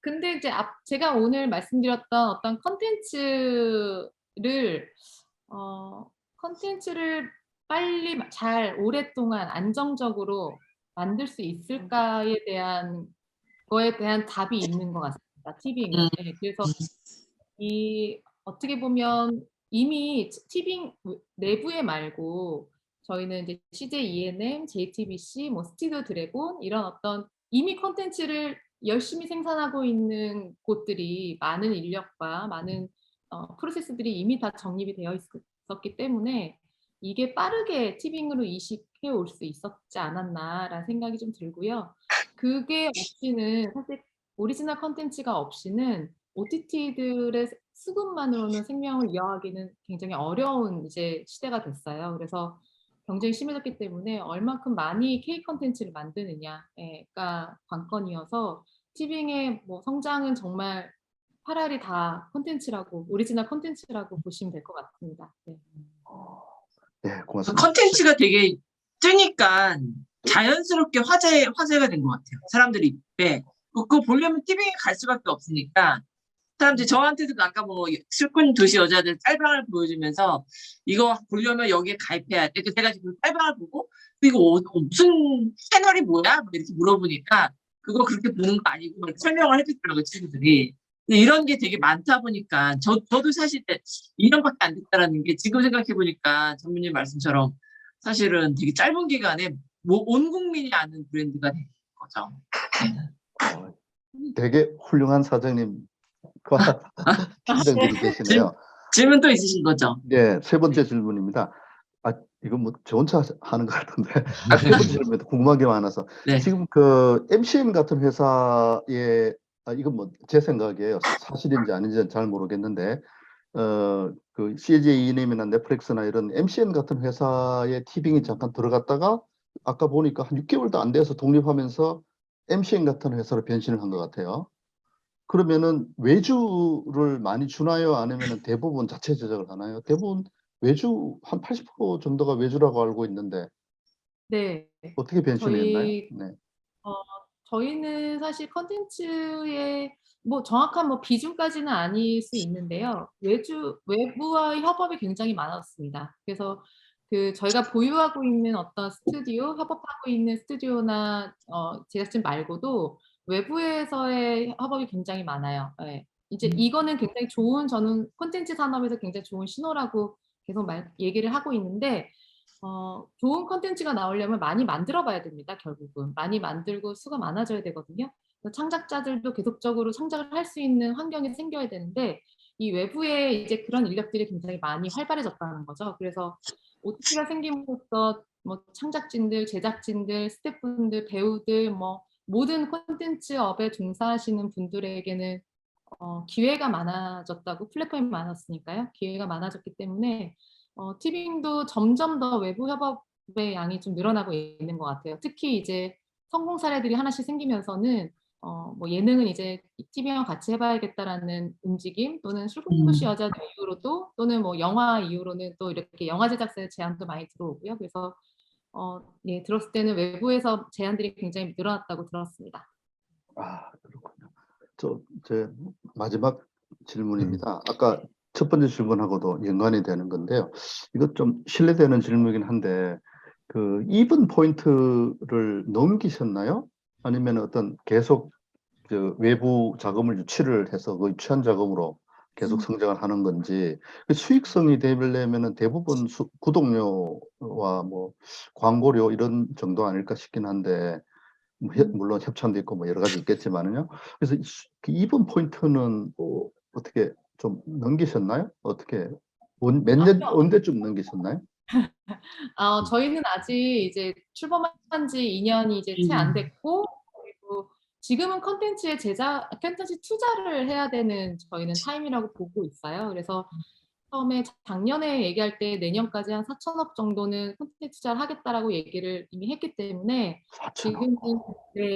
근데 이제 제가 오늘 말씀드렸던 어떤 컨텐츠를 빨리 잘 오랫동안 안정적으로 만들 수 있을까에 대한 거에 대한 답이 있는 것 같습니다. 티빙은. 네, 그래서 어떻게 보면 이미 티빙 내부에 말고 저희는 이제 CJ ENM, JTBC, 뭐 스튜디오 드래곤 이런 어떤 이미 콘텐츠를 열심히 생산하고 있는 곳들이 많은 인력과 많은 프로세스들이 이미 다 정립이 되어 있었기 때문에 이게 빠르게 티빙으로 이식해 올 수 있었지 않았나라는 생각이 좀 들고요. 그게 없이는 사실 오리지널 콘텐츠가 없이는 OTT들의 수급만으로는 생명을 이어가기는 굉장히 어려운 이제 시대가 됐어요. 그래서 경쟁이 심해졌기 때문에 얼마큼 많이 K 콘텐츠를 만드느냐가 관건이어서 티빙의 뭐 성장은 정말 차라리 다 콘텐츠라고 오리지널 콘텐츠라고 보시면 될 것 같습니다. 네. 네, 고맙습니다. 컨텐츠가 되게 뜨니까 자연스럽게 화제가 된 것 같아요. 사람들이 입에. 그거 보려면 TV에 갈 수밖에 없으니까 사람들이 저한테도 아까 뭐 술꾼 도시 여자들 짤방을 보여주면서 이거 보려면 여기에 가입해야 돼. 그래서 제가 지금 짤방을 보고 이거 무슨 채널이 뭐야? 막 이렇게 물어보니까 그거 그렇게 보는 거 아니고 막 설명을 해주더라고요, 친구들이. 근데 이런 게 되게 많다 보니까 저도 사실 2년밖에 안 됐다라는 게 지금 생각해 보니까 전무님 말씀처럼 사실은 되게 짧은 기간에 온 국민이 아는 브랜드가 된 거죠. 되게 훌륭한 사장님과 팀장들이 계시네요. 질문 또 있으신 거죠? 네, 세 번째 질문입니다. 이건 뭐 저 혼자 하는 것 같은데 세 번째 질문입니다. 궁금한 게 많아서. 네. 지금 그 MCM 같은 회사에 이건 뭐 제 생각이에요. 사실인지 아닌지는 잘 모르겠는데 그 CJ ENM이나 넷플릭스나 이런 MCN 같은 회사에 티빙이 잠깐 들어갔다가 아까 보니까 한 6개월도 안 돼서 독립하면서 MCN 같은 회사로 변신을 한 것 같아요. 그러면은 외주를 많이 주나요? 아니면은 대부분 자체 제작을 하나요? 대부분 외주 한 80% 정도가 외주라고 알고 있는데 네. 어떻게 변신을 했나요? 네. 저희는 사실 콘텐츠의 뭐 정확한 뭐 비중까지는 아닐 수 있는데요. 외부와의 협업이 굉장히 많았습니다. 그래서 그 저희가 보유하고 있는 어떤 스튜디오, 협업하고 있는 스튜디오나 제작진 말고도 외부에서의 협업이 굉장히 많아요. 예. 이제 이거는 굉장히 좋은 저는 콘텐츠 산업에서 굉장히 좋은 신호라고 계속 얘기를 하고 있는데 좋은 콘텐츠가 나오려면 많이 만들어 봐야 됩니다, 결국은. 많이 만들고 수가 많아져야 되거든요. 창작자들도 계속적으로 창작을 할 수 있는 환경이 생겨야 되는데 이 외부에 이제 그런 인력들이 굉장히 많이 활발해졌다는 거죠. 그래서 OTT가 생김으로써 뭐 창작진들, 제작진들, 스태프분들, 배우들 뭐 모든 콘텐츠 업에 종사하시는 분들에게는 기회가 많아졌다고 플랫폼이 많았으니까요. 기회가 많아졌기 때문에 티빙도 점점 더 외부 협업의 양이 좀 늘어나고 있는 것 같아요. 특히 이제 성공 사례들이 하나씩 생기면서는 뭐 예능은 이제 TV와 같이 해봐야겠다라는 움직임 또는 술꾼도시 여자들 이후로도 또는 뭐 영화 이후로는 또 이렇게 영화 제작사의 제안도 많이 들어오고요. 그래서 예, 들었을 때는 외부에서 제안들이 굉장히 늘어났다고 들었습니다. 그렇군요. 제 마지막 질문입니다. 아까 첫 번째 질문하고도 연관이 되는 건데요. 이것 좀 신뢰되는 질문이긴 한데 그 이븐 포인트를 넘기셨나요? 아니면 어떤 계속 그 외부 자금을 유치를 해서 그 유치한 자금으로 계속 성장을 하는 건지 그 수익성이 되려면은 대부분 구독료와 뭐 광고료 이런 정도 아닐까 싶긴 한데 물론 협찬도 있고 뭐 여러 가지 있겠지만은요. 그래서 그 이번 포인트는 뭐 어떻게 좀 넘기셨나요? 어떻게 언제쯤 넘기셨나요? 저희는 아직 이제 출범한 지 2년이 이제 채 안 됐고 그리고 지금은 콘텐츠 투자를 해야 되는 저희는 타임이라고 보고 있어요. 그래서 처음에 작년에 얘기할 때 내년까지 한 4천억 정도는 콘텐츠 투자를 하겠다라고 얘기를 이미 했기 때문에 4천억. 지금은 네,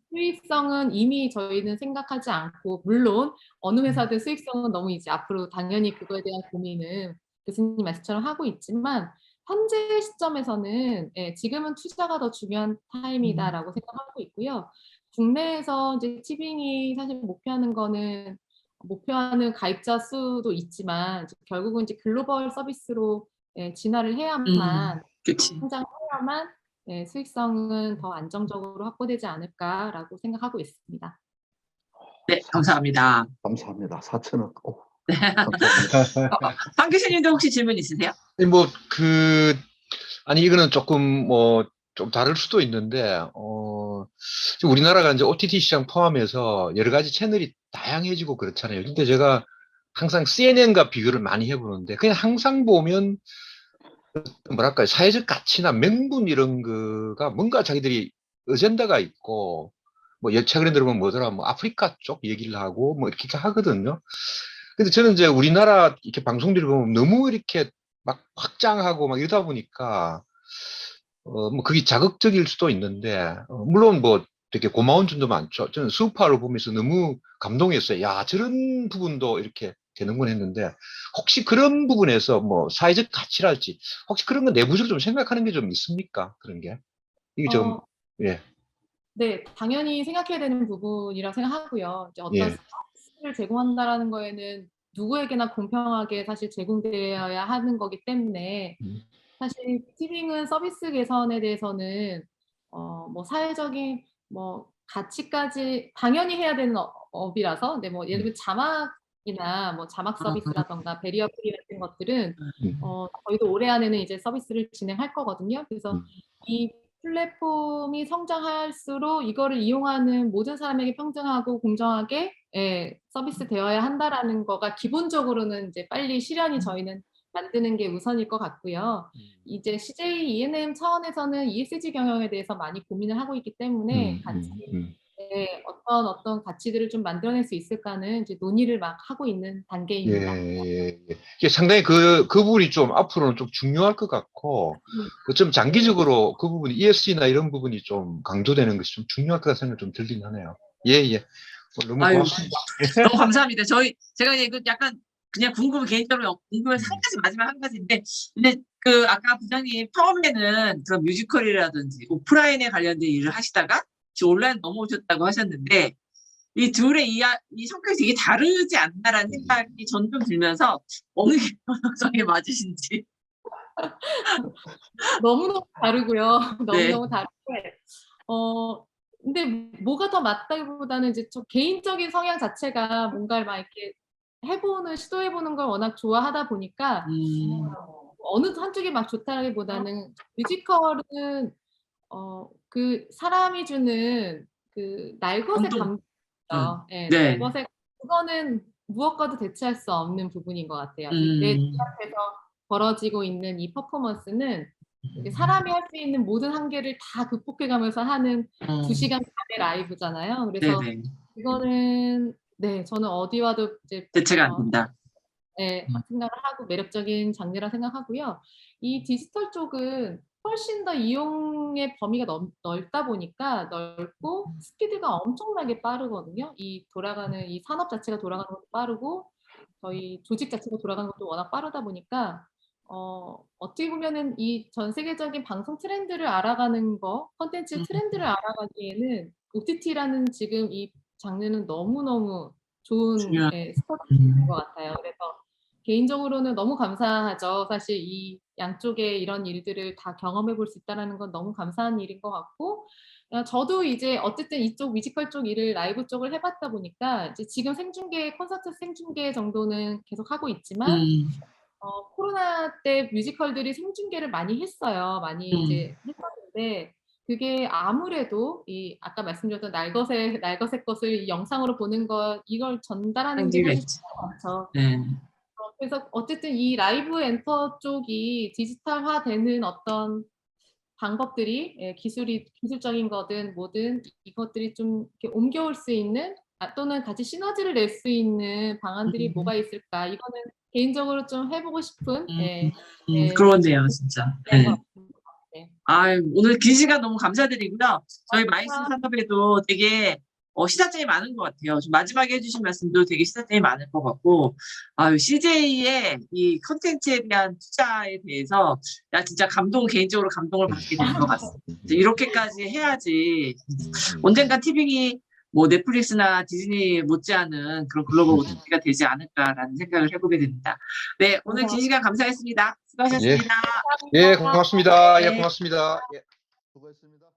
수익성은 이미 저희는 생각하지 않고 물론 어느 회사든 수익성은 너무 이제 앞으로 당연히 그거에 대한 고민은 교수님 말씀처럼 하고 있지만 현재 시점에서는 예, 지금은 투자가 더 중요한 타임이다라고 생각하고 있고요. 국내에서 이제 티빙이 사실 목표하는 가입자 수도 있지만 결국은 이제 글로벌 서비스로 예, 진화를 해야만 그치. 성장해야만 예, 수익성은 더 안정적으로 확보되지 않을까라고 생각하고 있습니다. 네, 감사합니다. 감사합니다. 4천억. 네. 황 교수님도 혹시 질문 있으세요? 뭐 아니, 이거는 조금 뭐, 좀 다를 수도 있는데, 지금 우리나라가 이제 OTT 시장 포함해서 여러 가지 채널이 다양해지고 그렇잖아요. 근데 제가 항상 CNN과 비교를 많이 해보는데, 그냥 항상 보면, 뭐랄까요, 사회적 가치나 명분 이런 거가 뭔가 자기들이 어젠다가 있고, 뭐, 최근에 들어보면 뭐더라, 뭐, 아프리카 쪽 얘기를 하고, 뭐, 이렇게 하거든요. 근데 저는 이제 우리나라 이렇게 방송들을 보면 너무 이렇게 막 확장하고 막 이러다 보니까, 뭐 그게 자극적일 수도 있는데, 물론 뭐 되게 고마운 점도 많죠. 저는 수우파를 보면서 너무 감동했어요. 야, 저런 부분도 이렇게 되는군 했는데, 혹시 그런 부분에서 뭐 사회적 가치랄지, 혹시 그런 거 내부적으로 좀 생각하는 게 좀 있습니까? 그런 게. 이게 좀, 어, 예, 네, 당연히 생각해야 되는 부분이라고 생각하고요. 이제 어떤 예, 서비스를 제공한다라는 거에는 누구에게나 공평하게 사실 제공되어야 하는 거기 때문에 음, 사실 티빙은 서비스 개선에 대해서는 뭐 사회적인 뭐 가치까지 당연히 해야 되는 업이라서, 네, 뭐 예를 들면 자막이나 뭐 자막 서비스라던가 베리어 프리 같은 것들은 음, 저희도 올해 안에는 이제 서비스를 진행할 거거든요. 그래서 음, 이 플랫폼이 성장할수록 이거를 이용하는 모든 사람에게 평등하고 공정하게, 예, 서비스 되어야 한다라는 거가 기본적으로는 이제 빨리 실현이 저희는 만드는 게 우선일 것 같고요. 이제 CJ E&M 차원에서는 ESG 경영에 대해서 많이 고민을 하고 있기 때문에 같이, 음. 예, 어떤 가치들을 좀 만들어낼 수 있을까는 이제 논의를 막 하고 있는 예, 단계입니다. 예, 예. 이게 상당히 그 부분이 좀 앞으로는 좀 중요할 것 같고, 좀 장기적으로 그 부분, ESG나 이런 부분이 좀 강조되는 것이 좀 중요할 것 같다는 생각이 좀 들긴 하네요. 예, 예. 너무 아유, 고맙습니다. 너무 감사합니다. 제가 이제 그 약간 그냥 개인적으로 궁금해서 한 음, 가지, 마지막 한 가지인데, 근데 그 아까 부장님 처음에는 그런 뮤지컬이라든지 오프라인에 관련된 일을 하시다가 지금 온라인 넘어오셨다고 하셨는데, 이 둘의 이 성격이 되게 다르지 않나라는 생각이 전 좀 들면서 어느 게 정에 맞으신지. 너무너무 다르고요. 네. 너무너무 다른데, 근데 뭐가 더 맞다기보다는 이제 좀 개인적인 성향 자체가 뭔가를 막 이렇게 시도해보는 걸 워낙 좋아하다 보니까, 음, 어느 한쪽이 막 좋다라기보다는 뮤지컬은 그 사람이 주는 그 날것의 감동. 감정, 예, 네. 날것의, 그거는 무엇과도 대체할 수 없는 부분인 것 같아요. 내 음, 눈앞에서 벌어지고 있는 이 퍼포먼스는 이게 사람이 할 수 있는 모든 한계를 다 극복해가면서 하는 음, 2시간 반의 라이브잖아요. 그래서 네네. 이거는, 네, 저는 어디와도 이제 대체가 안 된다. 네, 생각을 하고 매력적인 장르라 생각하고요. 이 디지털 쪽은 훨씬 더 이용의 범위가 넓다 보니까 넓고 스피드가 엄청나게 빠르거든요. 이 산업 자체가 돌아가는 것도 빠르고 저희 조직 자체가 돌아가는 것도 워낙 빠르다 보니까 어떻게 보면은 이 전 세계적인 방송 트렌드를 알아가는 거, 콘텐츠 음, 트렌드를 알아가기에는 OTT라는 지금 이 장르는 너무너무 좋은, 중요한. 예, 스타트인 것 음, 같아요. 그래서 개인적으로는 너무 감사하죠. 사실 이 양쪽의 이런 일들을 다 경험해 볼 수 있다는 건 너무 감사한 일인 것 같고, 저도 이제 어쨌든 이쪽 뮤지컬 쪽 일을 라이브 쪽을 해봤다 보니까 이제 지금 콘서트 생중계 정도는 계속 하고 있지만, 음, 코로나 때 뮤지컬들이 생중계를 많이 했어요. 많이 음. 이제 했었는데, 그게 아무래도 아까 말씀드렸던 날것의 것을 영상으로 보는 이걸 전달하는 게 한계가 사실 있지. 쉽지가 않죠. 네. 그래서 어쨌든 이 라이브 엔터 쪽이 디지털화되는 어떤 방법들이, 예, 기술적인 거든 뭐든 이것들이 좀 이렇게 옮겨올 수 있는, 또는 같이 시너지를 낼 수 있는 방안들이 음, 뭐가 있을까? 이거는 개인적으로 좀 해보고 싶은, 예, 그러네요, 진짜. 그런 네. 것 같습니다. 네. 오늘 긴 시간 너무 감사드리고요. 저희 마이스 아, 산업에도 되게 시사점이 많은 것 같아요. 좀 마지막에 해주신 말씀도 되게 시사점이 많을 것 같고, CJ의 이 컨텐츠에 대한 투자에 대해서 나 진짜 개인적으로 감동을 받게 되는 것 같습니다. 이제 이렇게까지 해야지 언젠간 티빙이 뭐 넷플릭스나 디즈니 못지않은 그런 글로벌 OTT가 되지 않을까라는 생각을 해보게 됩니다. 네, 오늘 긴 시간 감사했습니다. 예, 수고하셨습니다. 예, 감사합니다. 고맙습니다. 예, 네. 고맙습니다. 예. 수고했습니다.